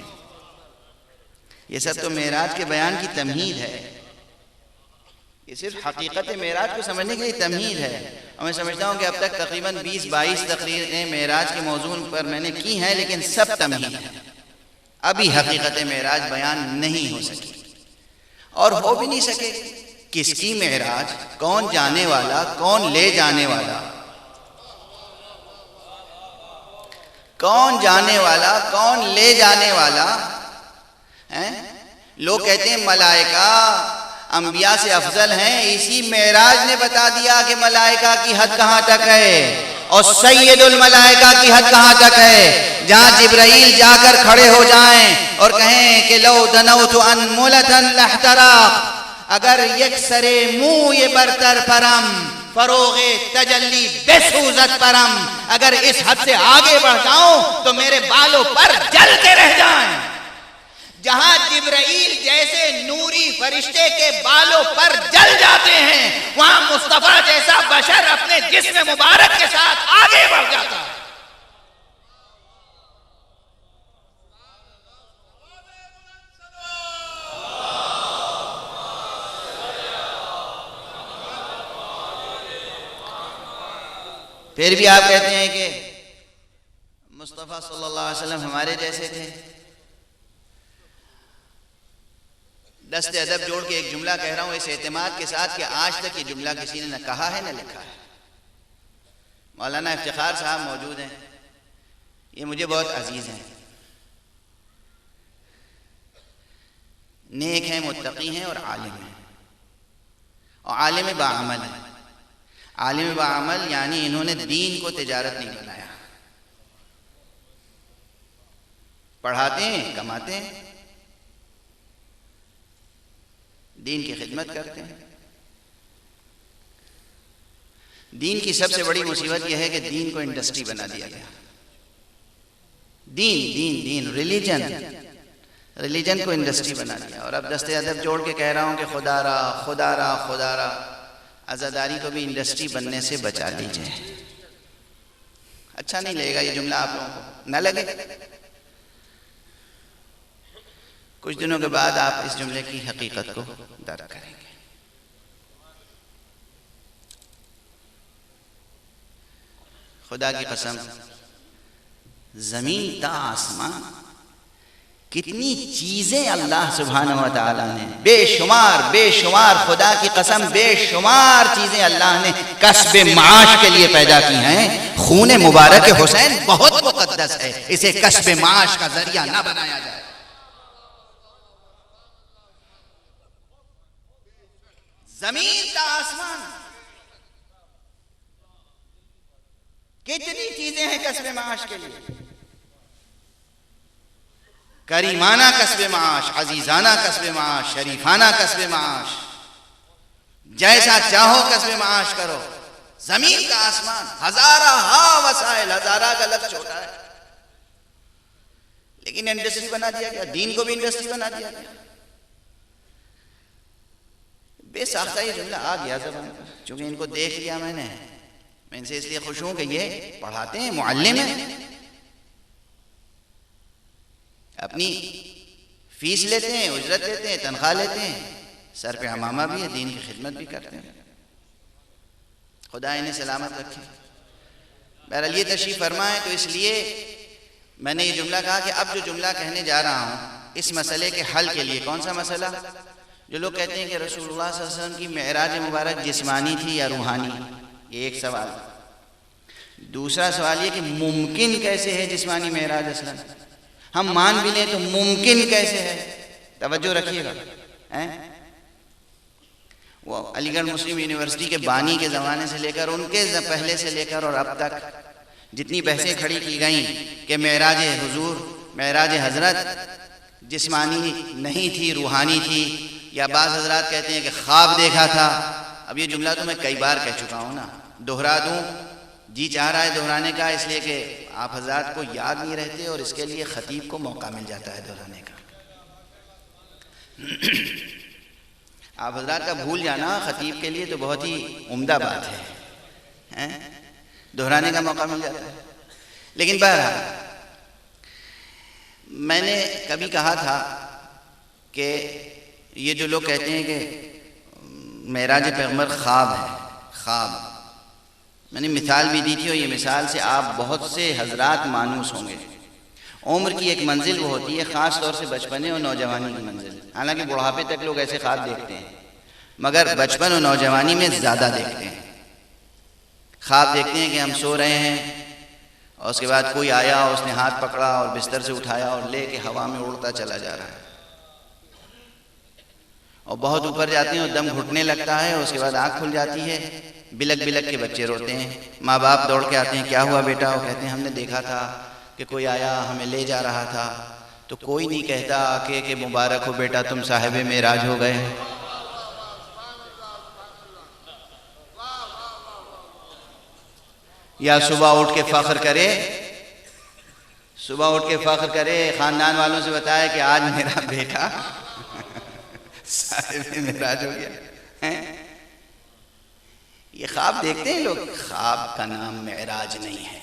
یہ سب تو معراج کے بیان کی تمہید ہے، یہ صرف حقیقت معراج کو سمجھنے کے لیے تمہید ہے۔ اور میں سمجھتا ہوں کہ اب تک تقریباً 20-22 تقریریں معراج کے موضوع پر میں نے کی ہیں، لیکن سب تمہید ہے، ابھی حقیقت معراج بیان نہیں ہو سکی اور ہو بھی نہیں سکے۔ کس کی معراج، کون جانے والا، کون لے جانے والا، کون جانے والا، کون لے جانے والا؟ لوگ کہتے ہیں ملائکہ انبیاء سے افضل ہیں، اسی معراج نے بتا دیا کہ ملائکہ کی حد کہاں تک ہے اور سید الملائکہ کی حد کہاں تک ہے، جہاں جبرائیل جا کر کھڑے ہو جائیں اور کہیں کہ لو دنوت انملتا لاحترق، اگر یک سرے منہ یہ برتر پرم، فروغ تجلی بسوزت پرم، اگر اس حد سے آگے بڑھ جاؤں تو میرے بالوں پر جل کے رہ جائیں۔ جہاں جبرائیل جیسے نوری فرشتے کے بالوں پر جل جاتے ہیں، وہاں مصطفیٰ جیسا بشر اپنے جسم مبارک کے ساتھ آگے بڑھ جاتا ہے۔ پھر بھی آپ کہتے ہیں کہ مصطفیٰ صلی اللہ علیہ وسلم ہمارے جیسے تھے۔ دست ادب جوڑ کے ایک جملہ کہہ رہا ہوں اس اعتماد کے ساتھ کہ آج تک یہ جملہ کسی نے نہ کہا ہے نہ لکھا ہے۔ مولانا افتخار صاحب موجود ہیں، یہ مجھے بہت عزیز ہیں، نیک ہیں، متقی ہیں اور عالم ہیں، اور عالم باعمل ہیں۔ عالم باعمل یعنی انہوں نے دین کو تجارت نہیں بنایا، پڑھاتے ہیں، کماتے ہیں، دین کی خدمت کرتے ہیں۔ دین کی سب سے بڑی مصیبت یہ ہے کہ دین کو انڈسٹری بنا دیا گیا۔ دین ریلیجن کو انڈسٹری بنا دیا، اور اب دست ادب جوڑ کے کہہ رہا ہوں کہ خدا را عزاداری کو بھی انڈسٹری بننے سے بچا لیجئے۔ اچھا نہیں لگے گا یہ جملہ آپ لوگوں کو، نہ لگے؟ کچھ دنوں کے بعد آپ اس جملے کی حقیقت کو درک کریں گے۔ خدا کی قسم، زمین تا آسمان کتنی چیزیں اللہ سبحانہ و تعالیٰ نے بے شمار خدا کی قسم بے شمار چیزیں اللہ نے کسب معاش کے لیے پیدا کی ہیں۔ خون مبارک حسین بہت مقدس ہے، اسے کسب معاش کا ذریعہ نہ بنایا جائے۔ زمین کا آسمان کتنی چیزیں ہیں کسب معاش کے لیے، کریمانہ کسب معاش، عزیزانہ کسب معاش، شریفانہ کسب معاش، جیسا چاہو کسب معاش کرو۔ زمین کا آسمان، ہزارہ وسائل، ہزارہ کا لفظ چھوٹا ہے، لیکن انڈسٹری بنا دیا گیا، دین کو بھی انڈسٹری بنا دیا گیا۔ بے ساختہ یہ جملہ آ گیا زبان پر، چونکہ ان کو دیکھ لیا میں ان سے اس لیے خوش ہوں کہ یہ پڑھاتے ہیں، معلم ہیں، اپنی فیس لیتے ہیں، اجرت لیتے ہیں، تنخواہ لیتے ہیں، سر پہ عمامہ بھی ہے، دین کی خدمت بھی کرتے ہیں، خدا انہیں سلامت رکھے۔ بہرحال یہ تشریف فرما ہے، تو اس لیے میں نے یہ جملہ کہا کہ اب جو جملہ کہنے جا رہا ہوں اس مسئلے کے حل کے لیے۔ کون سا مسئلہ؟ جو لوگ کہتے ہیں کہ رسول اللہ صلی اللہ علیہ وسلم کی معراج مبارک جسمانی تھی یا روحانی، یہ ایک سوال۔ دوسرا سوال یہ کہ ممکن کیسے ہے جسمانی معراج؟ اصلا ہم مان بھی لیں تو ممکن کیسے ہے؟ توجہ رکھیے گا۔ وہ علی گڑھ مسلم یونیورسٹی کے بانی کے زمانے سے لے کر ان کے پہلے سے لے کر اور اب تک جتنی بحثیں کھڑی کی گئیں کہ معراج حضور، معراج حضرت جسمانی نہیں تھی، روحانی تھی، یا بعض حضرات کہتے ہیں کہ خواب دیکھا تھا۔ اب یہ جملہ تو میں کئی بار کہہ چکا ہوں نا، دہرا دوں، جی چاہ رہا ہے دہرانے کا، اس لیے کہ آپ حضرات کو یاد نہیں رہتے اور اس کے لیے خطیب کو موقع مل جاتا ہے دہرانے کا۔ آپ حضرات کا بھول جانا خطیب کے لیے تو بہت ہی عمدہ بات ہے، دہرانے کا موقع مل جاتا ہے۔ لیکن بہرحال میں نے کبھی کہا تھا کہ یہ جو لوگ کہتے ہیں کہ معراج پیغمبر خواب ہے، خواب، میں نے مثال بھی دی تھی، اور یہ مثال سے آپ بہت سے حضرات مانوس ہوں گے۔ عمر کی ایک منزل وہ ہوتی ہے، خاص طور سے بچپنے اور نوجوانی کی منزل، حالانکہ بڑھاپے تک لوگ ایسے خواب دیکھتے ہیں، مگر بچپن اور نوجوانی میں زیادہ دیکھتے ہیں۔ خواب دیکھتے ہیں کہ ہم سو رہے ہیں اور اس کے بعد کوئی آیا، اس نے ہاتھ پکڑا اور بستر سے اٹھایا اور لے کے ہوا میں اڑتا چلا جا رہا ہے، اور بہت اوپر جاتے ہیں اور دم گھٹنے لگتا ہے، اور اس کے بعد آنکھ کھل جاتی ہے، بلک بلک کے بچے روتے ہیں، ماں باپ دوڑ کے آتے ہیں، کیا ہوا بیٹا؟ وہ کہتے ہیں ہم نے دیکھا تھا کہ کوئی آیا ہمیں لے جا رہا تھا۔ تو کوئی نہیں کہتا کہ مبارک ہو بیٹا تم صاحب معراج ہو گئے۔ یا صبح اٹھ کے فخر کرے، صبح اٹھ کے فخر کرے، خاندان والوں سے بتائے کہ آج میرا بیٹا صاحب معراج ہو گیا۔ یہ خواب دیکھتے ہیں لوگ، خواب کا نام معراج نہیں ہے۔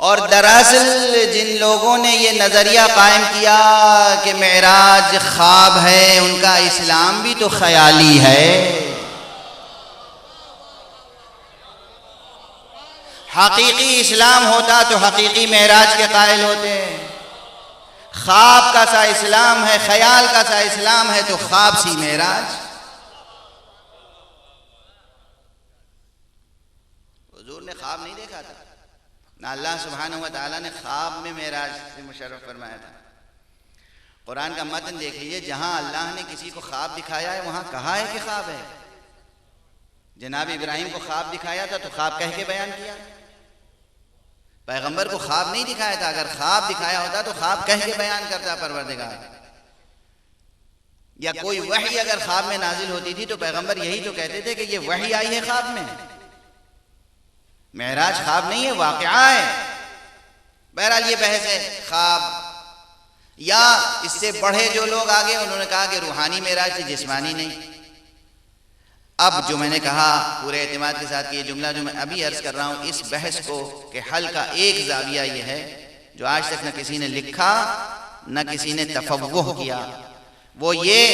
اور دراصل جن لوگوں نے یہ نظریہ قائم کیا کہ معراج خواب ہے، ان کا اسلام بھی تو خیالی ہے۔ حقیقی اسلام ہوتا تو حقیقی معراج کے قائل ہوتے۔ خواب کا سا اسلام ہے، خیال کا سا اسلام ہے، تو خواب سی معراج۔ حضور نے خواب نہیں دیکھا تھا، نہ اللہ سبحانہ و تعالیٰ نے خواب میں معراج سے مشرف فرمایا تھا۔ قرآن کا متن دیکھ لیجئے، جہاں اللہ نے کسی کو خواب دکھایا ہے وہاں کہا ہے کہ خواب ہے۔ جناب ابراہیم کو خواب دکھایا تھا تو خواب کہہ کے بیان کیا، پیغمبر کو خواب نہیں دکھایا تھا، اگر خواب دکھایا ہوتا تو خواب کہہ کے بیان کرتا پروردگار۔ یا کوئی وحی اگر خواب میں نازل ہوتی تھی تو پیغمبر یہی تو کہتے تھے کہ یہ وحی آئی ہے خواب میں۔ معراج خواب نہیں ہے، واقعہ ہے۔ بہرحال یہ بحث ہے خواب، یا اس سے بڑھے جو لوگ آگے انہوں نے کہا کہ روحانی معراج تھی، جسمانی نہیں۔ اب جو میں نے کہا پورے اعتماد کے ساتھ کہ یہ جملہ جو میں ابھی عرض کر رہا ہوں، اس بحث کو کہ حل کا ایک زاویہ یہ ہے جو آج تک نہ کسی نے لکھا نہ کسی نے تفوہ کیا، وہ یہ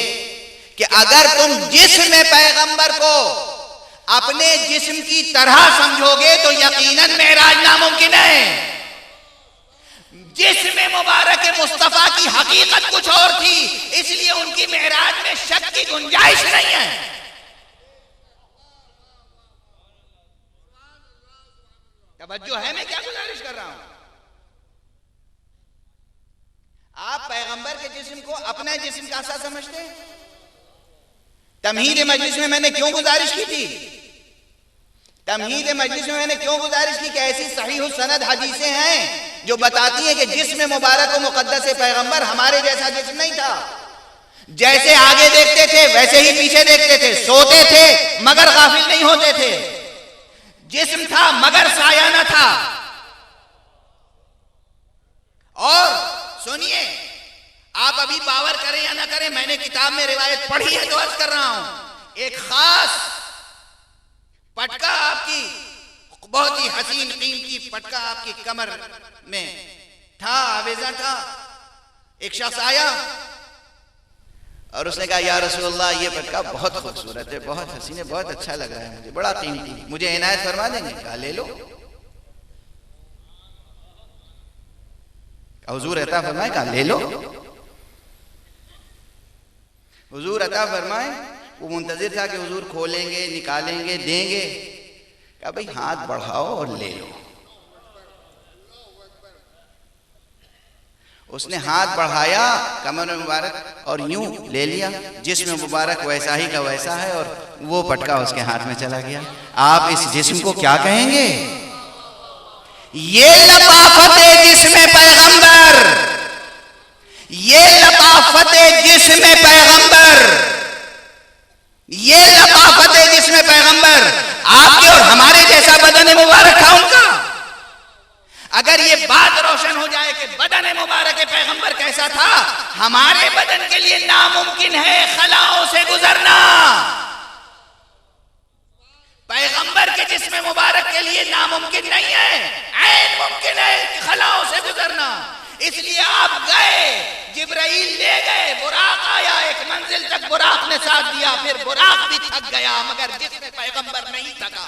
کہ اگر تم جسم پیغمبر کو اپنے جسم کی طرح سمجھو گے تو یقیناً معراج ناممکن ہے۔ جسم مبارک مصطفیٰ کی حقیقت کچھ اور تھی، اس لیے ان کی معراج میں شک کی گنجائش نہیں ہے۔ توجہ ہے میں کیا گزارش کر رہا ہوں؟ آپ پیغمبر کے جسم کو اپنا جسم کا سا سمجھتے ہیں؟ تمہید مجلس میں میں نے کیوں گزارش کی تھی؟ تمہید مجلس میں نے کیوں گزارش کی کہ ایسی صحیح السند حدیثیں ہیں جو بتاتی ہیں کہ جسم مبارک و مقدس پیغمبر ہمارے جیسا جسم نہیں تھا، جیسے آگے دیکھتے تھے ویسے ہی پیچھے دیکھتے تھے، سوتے تھے مگر غافل نہیں ہوتے تھے، جسم تھا مگر سایہ نہ تھا۔ اور سنیے، آپ ابھی باور کریں یا نہ کریں، میں نے کتاب میں روایت پڑھی ہے تو عرض کر رہا ہوں، ایک خاص پٹکا آپ کی بہت ہی حسین قیمتی پٹکا آپ کی کمر میں تھا، آویزہ تھا، ایک شخص آیا اور اس نے کہا یا رسول اللہ یہ پٹکا بہت خوبصورت ہے، بہت حسین ہے، بہت اچھا لگ رہا ہے، مجھے بڑا قیمتی، مجھے عنایت فرما دیں گے؟ کہا لے لو۔ حضور عطا فرمائے؟ کہا لے لو۔ حضور عطا فرمائے، وہ منتظر تھا کہ حضور کھولیں گے، نکالیں گے، دیں گے۔ کہا بھئی ہاتھ بڑھاؤ اور لے لو۔ اس نے ہاتھ بڑھایا کمر مبارک اور یوں لے لیا، جسم مبارک ویسا ہی کا ویسا ہے، اور وہ پٹکا اس کے ہاتھ میں چلا گیا۔ آپ اس جسم کو کیا کہیں گے؟ یہ لطافت جسم پیغمبر، یہ لطافت جسم پیغمبر، یہ لطافت جسم پیغمبر۔ آپ کے اور ہمارے جیسا بدن مبارک تھا ان کا۔ اگر یہ بات روشن ہو جائے کہ بدن مبارک پیغمبر کیسا تھا، ہمارے بدن کے لیے ناممکن ہے خلاؤں سے گزرنا۔ پیغمبر کے جسم مبارک کے لیے ناممکن نہیں ہے، عین ممکن ہے خلاؤں سے گزرنا۔ اس لیے آپ گئے، جبرائیل لے گئے، براق آیا، ایک منزل تک براق نے ساتھ دیا، پھر براق بھی تھک گیا مگر جسم پیغمبر نہیں تھکا۔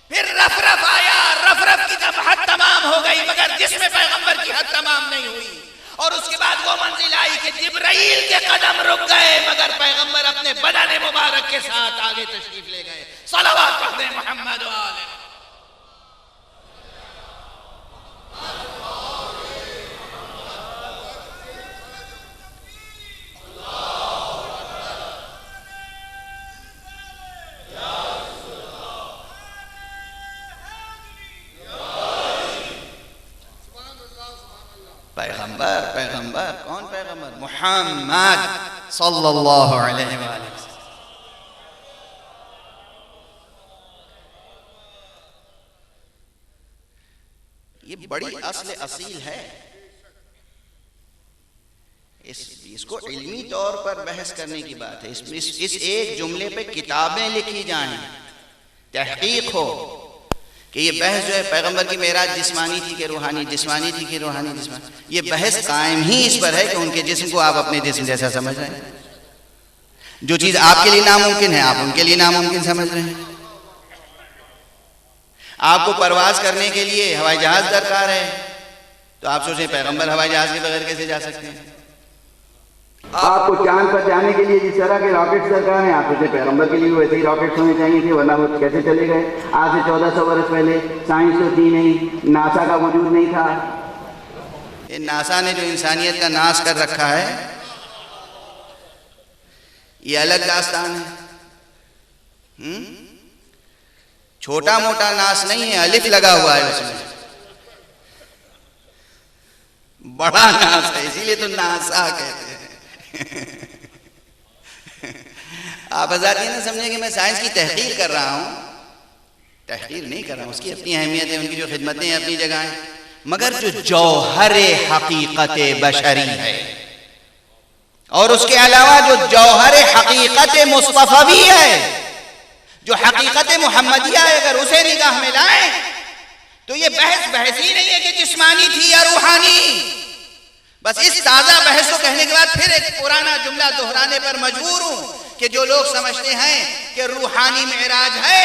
پھر رف رف آیا، رف رف کی جب حد تمام ہو گئی مگر جسم پیغمبر کی حد تمام نہیں ہوئی، اور اس کے بعد وہ منزل آئی کہ جبرائیل کے قدم رک گئے مگر پیغمبر اپنے بدن مبارک کے ساتھ آگے تشریف لے گئے۔ صلوات پڑھ دیں محمد و آلہ۔ پیغمبر، پیغمبر کون پیغمبر؟ محمد صلی اللہ علیہ وآلہ وسلم۔ یہ بڑی اصل اصیل ہے، اس کو علمی طور پر بحث کرنے کی بات ہے۔ اس ایک جملے پہ کتابیں لکھی جائیں، تحقیق ہو کہ یہ بحث جو ہے پیغمبر کی معراج جسمانی تھی کہ روحانی، جسمانی تھی کہ روحانی، جسمانی، یہ بحث قائم ہی اس پر ہے کہ ان کے جسم کو آپ اپنے جسم جیسا سمجھ رہے ہیں۔ جو چیز آپ کے لیے ناممکن ہے آپ ان کے لیے ناممکن سمجھ رہے ہیں۔ آپ کو پرواز کرنے کے لیے ہوائی جہاز درکار ہے تو آپ سوچیں پیغمبر ہوائی جہاز کے بغیر کیسے جا سکتے ہیں۔ آپ کو چاند پر جانے کے لیے جس طرح کے راکٹس درکار ہیں آپ سوچیں پیغمبر کے لیے ویسے ہی راکٹس ہونے چاہیے تھے، ورنہ وہ کیسے چلے گئے؟ آج سے 1400 برس پہلے سائنس تو تھی نہیں، ناسا کا وجود نہیں تھا۔ یہ ناسا نے جو انسانیت کا ناس کر رکھا ہے یہ الگ داستان ہے۔ چھوٹا موٹا ناس نہیں ہے، الف لگا ہوا ہے اس میں، بڑا ناس ہے، اسی لیے تو ناسا کہتے ہیں۔ آپ حضرات یہ نہ سمجھیں کہ میں سائنس کی تحقیر کر رہا ہوں، تحقیر نہیں کر رہا ہوں، اس کی اپنی اہمیت ہے، ان کی جو خدمتیں ہیں اپنی جگہ ہیں، مگر جو جوہر حقیقت بشری ہے اور اس کے علاوہ جو جوہر حقیقت مصطفی ہے، جو حقیقت محمدیہ ہے، اگر اسے نگاہ میں لائیں تو یہ بحث ہی نہیں ہے کہ جسمانی تھی یا روحانی۔ بس اس تازہ بحث کو کہنے کے بعد پھر ایک پرانا جملہ دہرانے پر مجبور ہوں کہ جو لوگ سمجھتے ہیں کہ روحانی معراج ہے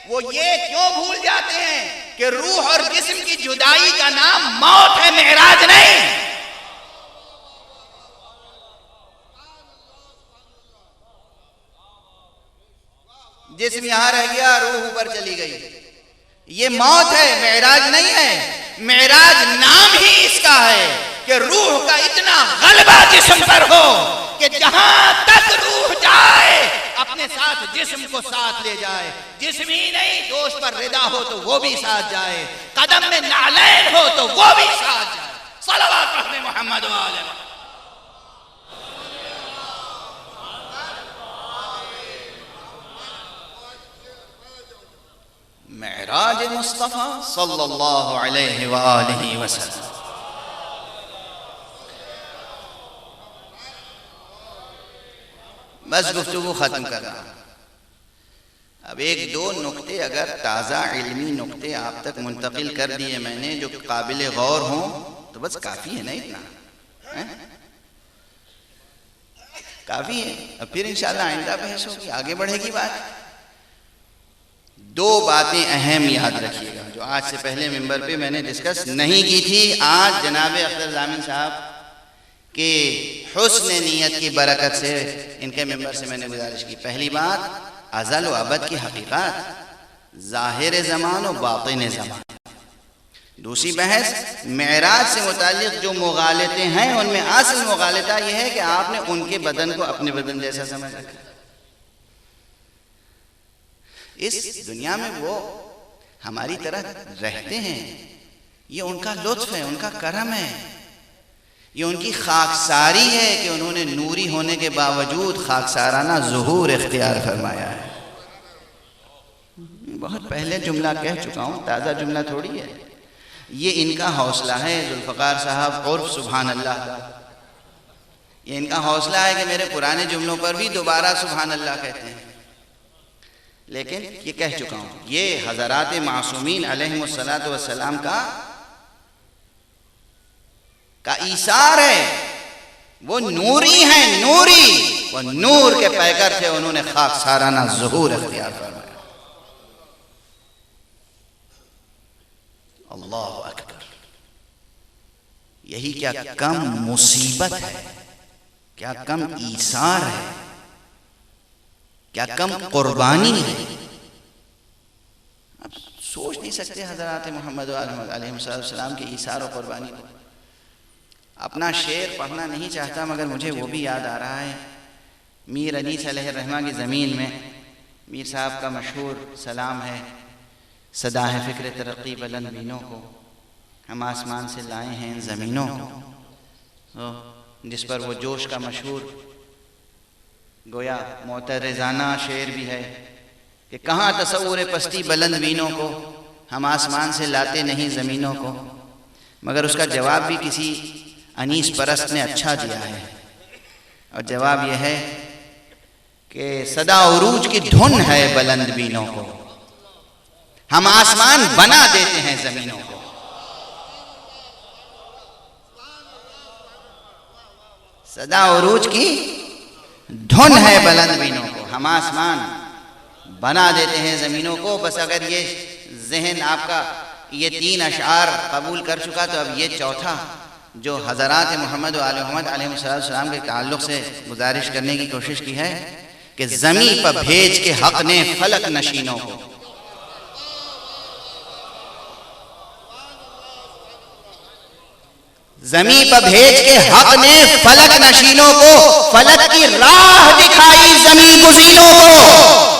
وہ یہ کیوں بھول جاتے ہیں کہ روح اور جسم کی جدائی کا نام موت ہے، معراج نہیں۔ جسم یہاں رہ گیا، روح اوپر چلی گئی، یہ موت ہے، معراج نہیں ہے۔ معراج نام ہی اس کا ہے کہ روح کا اتنا غلبہ جسم پر ہو کہ جہاں تک روح جائے اپنے ساتھ جسم کو ساتھ لے جائے۔ جسم ہی نہیں، دوست پر ردا ہو تو وہ بھی ساتھ جائے، قدم میں نعلین ہو تو وہ بھی ساتھ جائے۔ صلوات پڑھیں محمد و آلہ۔ معراج مصطفیٰ صلی اللہ علیہ وآلہ وسلم۔ بس گفتگو ختم کر رہا ہوں۔ اب ایک دو نقطے اگر تازہ علمی نقطے آپ تک منتقل کر دیے میں نے جو قابل غور ہوں تو بس کافی ہے نا اتنا۔ کافی ہے. اب پھر انشاءاللہ آئندہ بحث ہوگی, آگے بڑھے گی بات. دو باتیں اہم یاد رکھیے گا جو آج سے پہلے ممبر پہ میں نے ڈسکس نہیں کی تھی. آج جناب اختر ضامن صاحب کے حسن نیت کی برکت سے ان کے ممبر سے میں نے گزارش کی. پہلی بات, ازل و ابد کی حقیقت, ظاہر زمان و باطن زمان. دوسری بحث, معراج سے متعلق جو مغالطے ہیں ان میں اصل مغالطہ یہ ہے کہ آپ نے ان کے بدن کو اپنے بدن جیسا سمجھ رکھا. اس دنیا میں وہ ہماری طرح رہتے ہیں, یہ ان کا لطف ہے, ان کا کرم ہے, یہ ان کی خاکساری ہے کہ انہوں نے نوری ہونے کے باوجود خاکسارانہ ظہور اختیار فرمایا ہے. بہت پہلے جملہ کہہ چکا ہوں, تازہ جملہ تھوڑی ہے. یہ ان کا حوصلہ ہے ذوالفقار صاحب عرف سبحان اللہ کا. یہ ان کا حوصلہ ہے کہ میرے پرانے جملوں پر بھی دوبارہ سبحان اللہ کہتے ہیں. لیکن یہ کہہ چکا ہوں, یہ حضرات معصومین علیہم الصلاۃ والسلام کا ایثار ہے. وہ نوری ہیں, نوری, وہ نور کے پیکر تھے, انہوں نے خاکسارانہ ظہور اختیار فرمایا. اللہ اکبر. یہی کیا کم مصیبت ہے, کیا کم ایثار ہے, کیا کم قربانی ہے. اب سوچ نہیں سکتے حضرات محمد علیہ السلام کے ایثار و قربانی کو. اپنا شعر پڑھنا نہیں چاہتا مگر مجھے وہ بھی یاد آ رہا ہے. میر انیس علیہ الرحمہ کی زمین میں میر صاحب کا مشہور سلام ہے, صدا ہے فکر ترقی بلند بینوں کو, ہم آسمان سے لائے ہیں ان زمینوں کو, جس پر وہ جوش کا مشہور گویا معترضانہ شعر بھی ہے کہ کہاں تصور پستی بلند بینوں کو, ہم آسمان سے لاتے نہیں زمینوں کو. مگر اس کا جواب بھی کسی انیس پرست نے اچھا دیا ہے, اور جواب یہ ہے کہ صدا عروج کی دھن ہے بلند بینوں کو, ہم آسمان بنا دیتے ہیں زمینوں کو. صدا عروج کی دھن ہے بلند بینوں کو, ہم آسمان بنا دیتے ہیں زمینوں کو. بس اگر یہ ذہن آپ کا یہ تین اشعار قبول کر چکا تو اب یہ چوتھا جو حضرات محمد و آل محمد علیہ السلام کے تعلق سے گزارش کرنے کی کوشش کی ہے کہ زمین پر بھیج کے حق نے فلک نشینوں کو, زمین پر بھیج کے حق نے فلک نشینوں کو, فلک کی راہ دکھائی زمین گزینوں کو.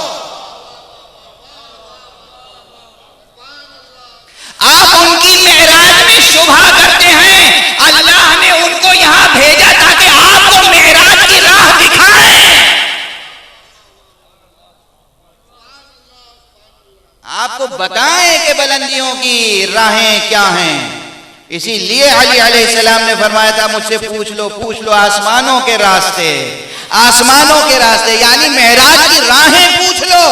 آپ ان کی معراج میں شبہ کرتے ہیں, اللہ نے ان کو یہاں بھیجا تاکہ آپ کو معراج کی راہ دکھائیں, آپ کو بتائیں کہ بلندیوں کی راہیں کیا ہیں. اسی لیے علی علیہ السلام نے فرمایا تھا مجھ سے پوچھ لو آسمانوں کے راستے, آسمانوں کے راستے یعنی معراج کی راہیں پوچھ لو.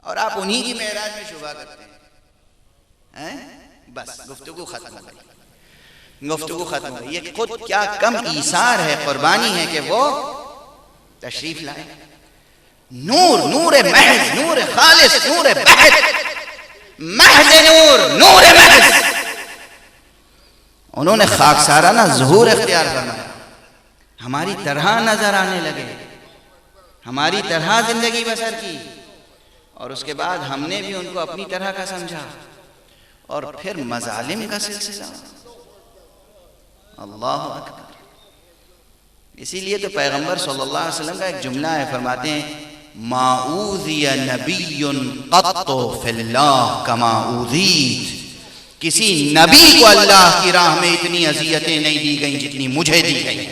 اور آپ انہی کی معراج میں شبہ کرتے ہیں. بس گفتگو ختم ہو گئی, گفتگو ختم ہو گئی. یہ خود کیا کم ایثار ہے, قربانی ہے کہ وہ تشریف لائے. نور, نور محض, نور خالص, نور بحث, محض نور, نور محض. انہوں نے خاکسارانہ ظہور اختیار فرمایا, ہماری طرح نظر آنے لگے, ہماری طرح زندگی بسر کی, اور اس کے بعد ہم نے بھی ان کو اپنی طرح کا سمجھا, اور پھر مظالم کا سلسلہ. اللہ اکبر. اسی لیے تو پیغمبر صلی اللہ علیہ وسلم کا ایک جملہ ہے, فرماتے ہیں ما اوذی نبی قط فی اللہ کما اوذیت. کسی نبی کو اللہ کی راہ میں اتنی اذیتیں نہیں دی گئیں جتنی مجھے دی گئی.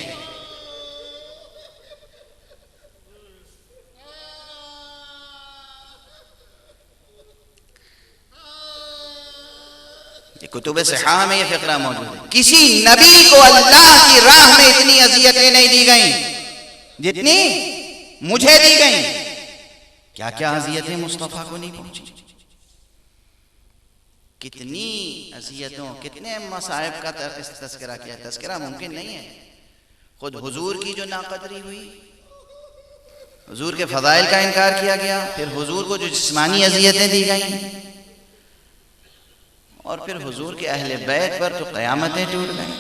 کتب صحاح میں یہ فقرہ موجود ہے, کسی نبی کو اللہ کی راہ میں اتنی اذیتیں نہیں دی گئیں جتنی مجھے دی گئیں. کیا کیا اذیتیں مصطفیٰ کو نہیں پہنچی. کتنی اذیتوں، کتنے مصائب کا تذکرہ کیا. تذکرہ ممکن نہیں ہے. خود حضور کی جو ناقدری ہوئی، حضور کے فضائل کا انکار کیا گیا، پھر حضور کو جو جسمانی اذیتیں دی گئیں، اور پھر حضور کے اہل بیت پر تو قیامتیں ٹوٹ گئیں.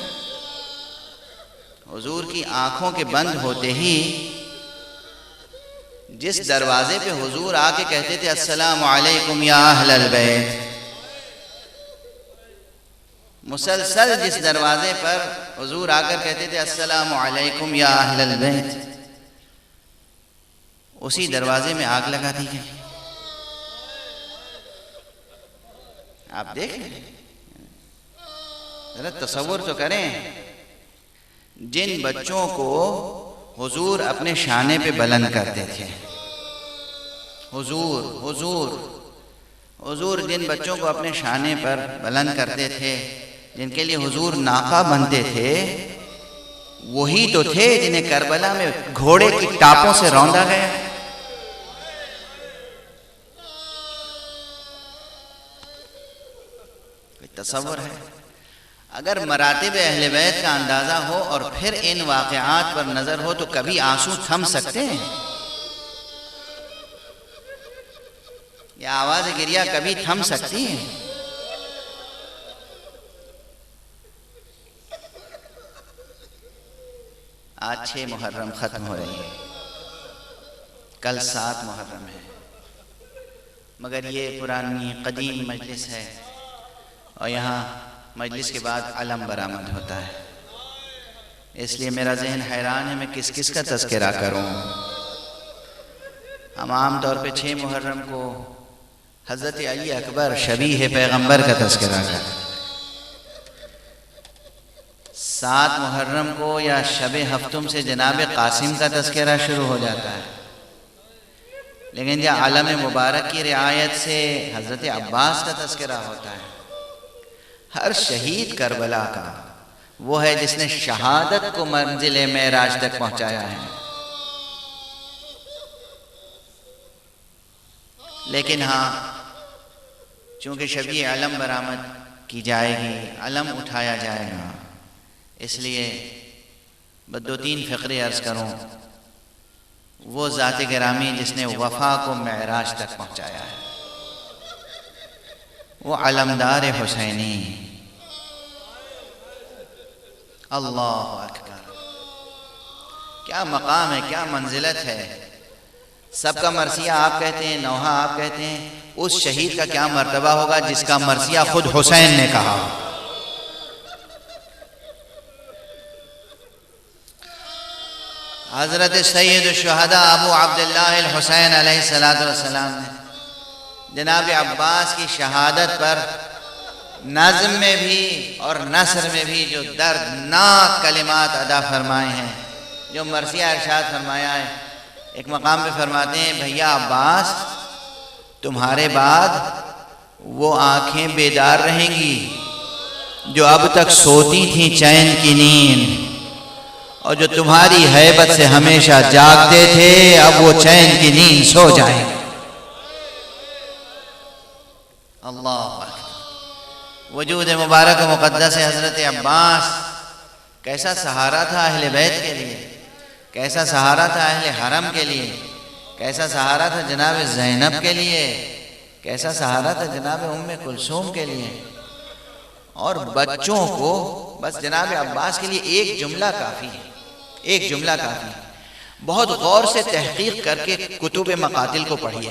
حضور کی آنکھوں کے بند ہوتے ہی جس دروازے پہ حضور آ کے کہتے تھے السلام علیکم یا اہل البیت، مسلسل جس دروازے پر حضور آ کر کہتے تھے السلام علیکم یا اہل البیت، اسی دروازے میں آگ لگا دی گئی. آپ دیکھیں، ذرا تصور تو کریں، جن بچوں کو حضور اپنے شانے پہ بلند کرتے تھے، حضور جن بچوں کو اپنے شانے پر بلند کرتے تھے، جن کے لیے حضور ناقہ بنتے تھے، وہی تو تھے جنہیں کربلا میں گھوڑے کی ٹاپوں سے روندا گیا. تصور ہے؟ اگر مراتب اہل بیت کا اندازہ ہو اور پھر ان واقعات پر نظر ہو تو کبھی آنسو تھم سکتے ہیں؟ یا آواز گریہ کبھی تھم سکتی ہے؟ آج 6 محرم ختم ہو رہی ہے، کل 7 محرم ہے، مگر یہ پرانی قدیم مجلس ہے اور یہاں مجلس کے بعد علم برآمد ہوتا ہے. اس لیے میرا ذہن حیران ہے میں کس کس کا تذکرہ کروں. ہم عام طور پہ 6 محرم کو حضرت علی اکبر شبیہ پیغمبر کا تذکرہ کریں، 7 محرم کو یا شب ہفتم سے جناب قاسم کا تذکرہ شروع ہو جاتا ہے، لیکن یا علم مبارک کی رعایت سے حضرت عباس کا تذکرہ ہوتا ہے. ہر شہید کربلا کا وہ ہے جس نے شہادت کو منزل معراج تک پہنچایا ہے. لیکن ہاں، چونکہ شبیہ علم برآمد کی جائے گی، علم اٹھایا جائے گا، اس لیے بس 2-3 فقرے عرض کروں. وہ ذات گرامی جس نے وفا کو معراج تک پہنچایا ہے، وہ علمدار حسینی. اللہ اکبر، کیا مقام ہے، کیا منزلت ہے. سب کا مرثیہ آپ کہتے ہیں، نوحہ آپ کہتے ہیں، اس شہید کا کیا مرتبہ ہوگا جس کا مرثیہ خود حسین نے کہا. حضرت سید الشہداء ابو عبداللہ الحسین علیہ السلام نے جناب عباس کی شہادت پر نظم میں بھی اور نثر میں بھی جو دردناک کلمات ادا فرمائے ہیں، جو مرثیہ ارشاد فرمایا ہے. ایک مقام پہ فرماتے ہیں بھیا عباس، تمہارے بعد وہ آنکھیں بیدار رہیں گی جو اب تک سوتی تھیں چین کی نیند، اور جو تمہاری ہیبت سے ہمیشہ جاگتے تھے اب وہ چین کی نیند سو جائیں. اللہ اکبر. وجود مبارک و مقدس حضرت عباس کیسا سہارا تھا اہل بیت کے لیے، کیسا سہارا تھا اہل حرم کے لیے، کیسا سہارا تھا جناب زینب کے لیے، کیسا سہارا تھا جناب ام کلثوم کے لیے. اور بچوں کو بس جناب عباس کے لیے ایک جملہ کافی ہے، ایک جملہ کافی ہے. بہت غور سے تحقیق کر کے کتب مقاتل کو پڑھیے،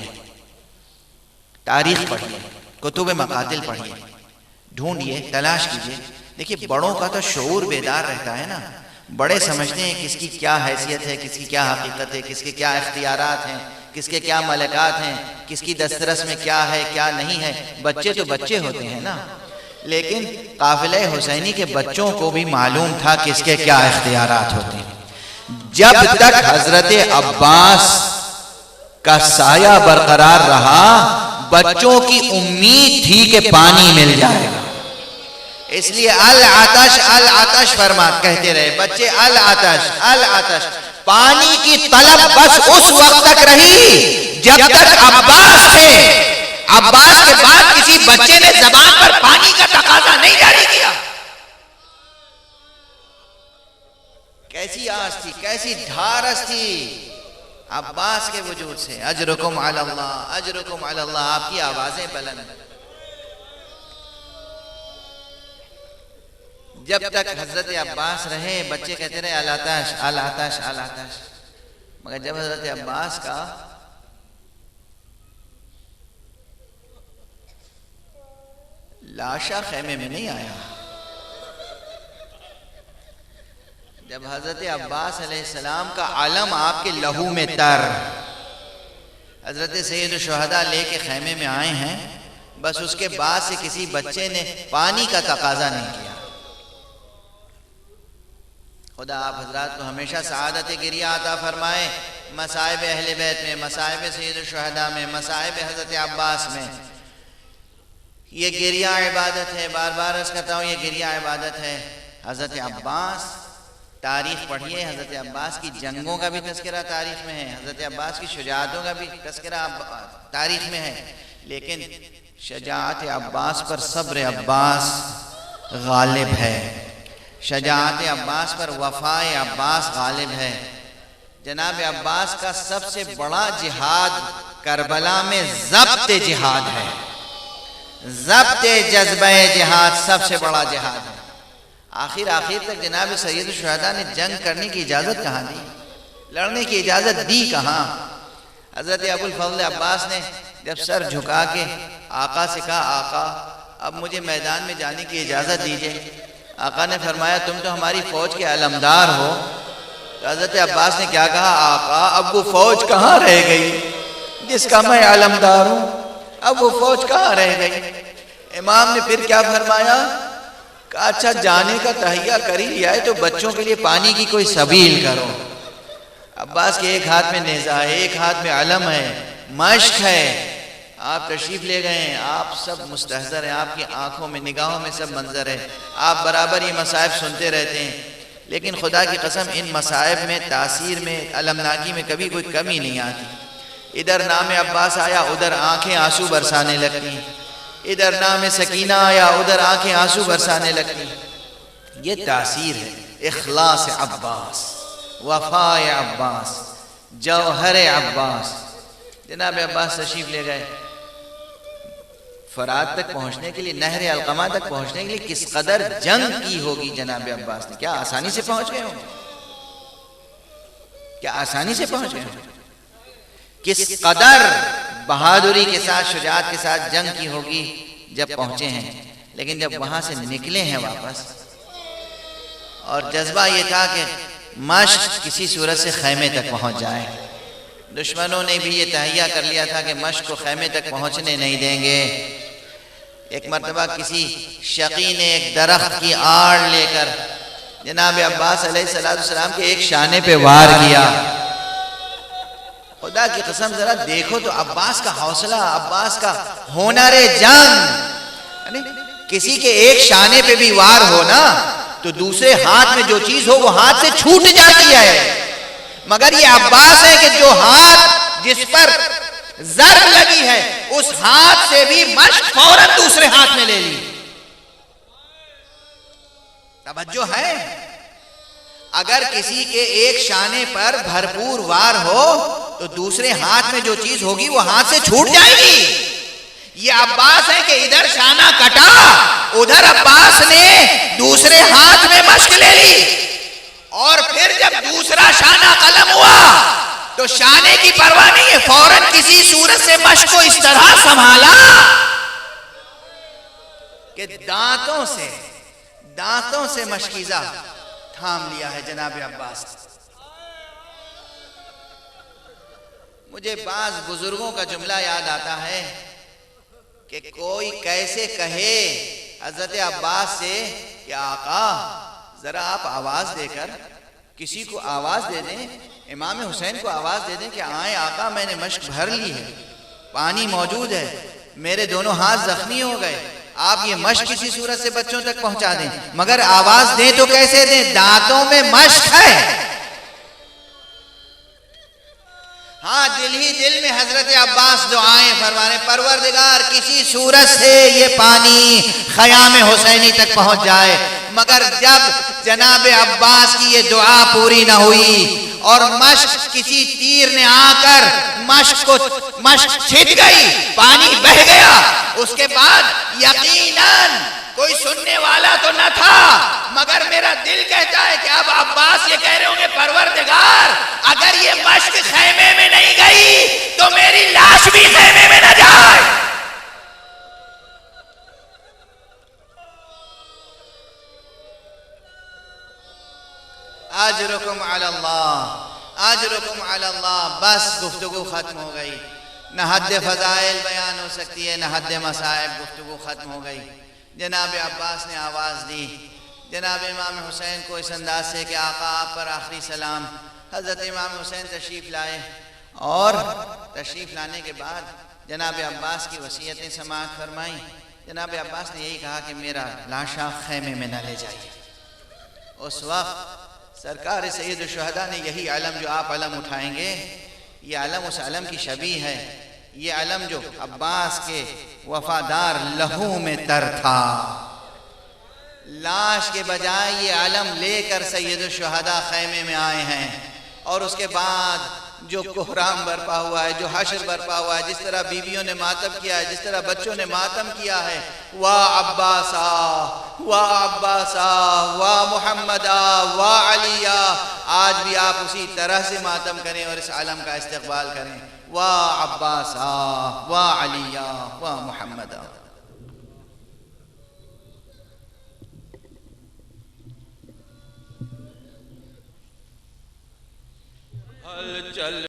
تاریخ پڑھیے، کتب مقاتل پڑھیے، ڈھونڈیے، تلاش کیجیے. دیکھیے بڑوں کا تو شعور بیدار رہتا ہے نا، بڑے سمجھتے ہیں کس کی کیا حیثیت ہے، کس کی کیا حقیقت ہے، کس کے کیا اختیارات ہیں، کس کے کیا ملکات ہیں، کس کی دسترس میں کیا ہے کیا نہیں ہے. بچے تو بچے ہوتے ہیں نا، لیکن قافلہ حسینی کے بچوں کو بھی معلوم تھا کس کے کیا اختیارات ہوتے ہیں. جب تک حضرت عباس کا سایہ برقرار رہا بچوں کی امید تھی کہ پانی مل جائے گا. اس لیے العطش العطش فرمات کہتے رہے بچے، العطش العطش. پانی کی طلب بس اس وقت تک رہی جب تک عباس تھے. عباس کے بعد کسی بچے نے زبان پر پانی کا تقاضا نہیں جاری کیا. کیسی آس تھی، کیسی ڈھارس تھی عباس کے وجود سے. اجرکم علی اللہ، اجرکم علی اللہ. آپ کی آوازیں بلند. جب تک حضرت عباس رہے بچے کہتے رہے الاتش الاتش الاتش، مگر جب حضرت عباس کا لاشا خیمے میں نہیں آیا، جب حضرت عباس علیہ السلام کا علم آپ کے لہو میں تر، حضرت سید الشہداء لے کے خیمے میں آئے ہیں، بس اس کے بعد سے کسی بچے نے پانی کا تقاضا نہیں کیا. خدا آپ حضرات کو ہمیشہ سعادت گریہ عطا فرمائے، مصائب اہل بیت میں، مصائب سید الشہداء میں، مصائب حضرت عباس میں. یہ گریہ عبادت ہے، بار بار عرض کرتا ہوں یہ گریہ عبادت ہے. حضرت عباس، تاریخ پڑھیے، حضرت عباس کی جنگوں کا بھی تذکرہ تاریخ میں ہے، حضرت عباس کی شجاعتوں کا بھی تذکرہ تاریخ میں ہے، لیکن شجاعت عباس پر صبر عباس غالب ہے، شجاعت عباس پر وفا عباس غالب ہے. جناب عباس کا سب سے بڑا جہاد کربلا میں ضبط جہاد ہے، ضبط جذبہ جہاد سب سے بڑا جہاد ہے. آخر تک جناب سید الشہداء نے جنگ کرنے کی اجازت کہاں دی، لڑنے کی اجازت دی کہاں؟ حضرت ابو الفضل عباس نے جب سر جھکا کے آقا سے کہا آقا اب مجھے میدان میں جانے کی اجازت دیجئے. آقا نے فرمایا تم تو ہماری فوج کے علمدار ہو. تو حضرت عباس نے کیا کہا؟ آقا اب وہ فوج کہاں رہ گئی جس کا میں علمدار ہوں، اب وہ فوج کہاں رہ گئی؟ امام نے پھر کیا فرمایا؟ کہا اچھا جانے کا تہیہ کر ہی لیا ہے تو بچوں کے لیے پانی کی کوئی سبیل کرو. عباس کے ایک ہاتھ میں نیزہ ہے، ایک ہاتھ میں علم ہے، مشق ہے. آپ تشریف لے گئے ہیں، آپ سب مستحضر ہیں، آپ کی آنکھوں میں نگاہوں میں سب منظر ہے، آپ برابر یہ مصائب سنتے رہتے ہیں، لیکن خدا کی قسم ان مصائب میں، تاثیر میں، علمناکی میں کبھی کوئی کمی نہیں آتی. ادھر نام عباس آیا ادھر آنکھیں آنسو برسانے لگتی، ادھر نام سکینہ آیا ادھر آنکھیں آنسو برسانے لگتی. یہ تاثیر ہے اخلاص عباس، وفا عباس، جوہر عباس. جناب عباس تشریف لے گئے. فرات تک پہنچنے کے لیے، نہر علقمہ تک پہنچنے کے لیے کس قدر جنگ کی ہوگی جناب عباس نے. کیا آسانی سے پہنچ گئے ہوں؟ کیا آسانی سے پہنچ گئے ہوں؟ کس قدر بہادری کے ساتھ، شجاعت کے ساتھ جنگ کی ہوگی جب پہنچے ہیں. لیکن جب وہاں سے نکلے ہیں واپس، اور جذبہ یہ تھا کہ مشق کسی صورت سے خیمے تک پہنچ جائے. دشمنوں نے بھی یہ تہیہ کر لیا تھا کہ مشق کو خیمے تک پہنچنے نہیں دیں گے. ایک مرتبہ کسی شقی نے ایک درخت کی آڑ لے کر جناب عباس علیہ السلام کے ایک شانے پہ وار کیا. خدا کی قسم ذرا دیکھو تو عباس کا حوصلہ، عباس کا ہنر جنگ. کسی کے ایک شانے پہ بھی وار ہو نا تو دوسرے ہاتھ میں جو چیز ہو وہ ہاتھ سے چھوٹ جاتی ہے، مگر یہ عباس ہے کہ جو ہاتھ جس پر ضرب لگی ہے اس ہاتھ سے بھی مشق فوراً دوسرے ہاتھ میں لے لی. توجہ ہے؟ اگر کسی کے ایک شانے پر بھرپور وار ہو تو دوسرے ہاتھ میں جو چیز ہوگی وہ ہاتھ سے چھوٹ جائے گی. یہ عباس ہے کہ ادھر شانہ کٹا، ادھر عباس نے دوسرے ہاتھ میں مشق لے لی، اور پھر جب دوسرا شانہ قلم ہوا تو شانے کی پرواہ نہیں ہے، فوراً کسی صورت سے مشق کو اس طرح سنبھالا کہ دانتوں سے مشکیزہ تھام لیا ہے جناب عباس. مجھے بعض بزرگوں کا جملہ یاد آتا ہے کہ کوئی کیسے کہے حضرت عباس سے کہ آقا ذرا آپ آواز دے کر کسی کو آواز دے دیں، امام حسین کو آواز دے دیں کہ آئیں آقا میں نے مشق بھر لی ہے، پانی موجود ہے، میرے دونوں ہاتھ زخمی ہو گئے، آپ یہ مشق کسی صورت سے بچوں تک پہنچا دیں. مگر آواز دیں تو کیسے دیں؟ دانتوں میں مشق ہے. ہاں دل ہی دل میں حضرت عباس دعائیں فرمانے، پروردگار کسی صورت سے یہ پانی خیام حسینی تک پہنچ جائے. مگر جب جناب عباس کی یہ دعا پوری نہ ہوئی اور مشک کسی تیر نے آ کر مشک چھٹ گئی، پانی بہہ گیا، اس کے بعد یقیناً کوئی سننے والا تو نہ تھا، مگر میرا دل کہتا ہے کہ اب عباس یہ کہہ رہے ہوں گے پروردگار اگر یہ مشک خیمے میں نہیں گئی تو میری لاش بھی خیمے میں نہ جائے. اجرکم علی اللہ، اجرکم علی اللہ. بس گفتگو ختم ہو گئی، نہ حد فضائل بیان ہو سکتی ہے نہ حد مصائب، گفتگو ختم ہو گئی. جناب عباس نے آواز دی جناب امام حسین کو اس انداز سے کہ آقا آپ پر آخری سلام. حضرت امام حسین تشریف لائے اور تشریف لانے کے بعد جناب عباس کی وصیتیں سماعت فرمائیں. جناب عباس نے یہی کہا کہ میرا لاشا خیمے میں نہ لے جائیے. اس وقت سرکار سید الشہداء نے یہی علم جو آپ علم اٹھائیں گے، یہ علم اس علم کی شبیہ ہے. یہ علم جو عباس کے وفادار لہو میں تر تھا، لاش کے بجائے یہ علم لے کر سید الشہداء خیمے میں آئے ہیں. اور اس کے بعد جو کوہرام برپا ہوا ہے، جو حشر برپا ہوا ہے، جس طرح بیویوں نے ماتم کیا ہے، جس طرح بچوں نے ماتم کیا ہے، وا عباسا وا عباسا وا محمدا وا علیہ، آج بھی آپ اسی طرح سے ماتم کریں اور اس علم کا استقبال کریں. وا عباسا وا علیہ وا محمدا. ہل چل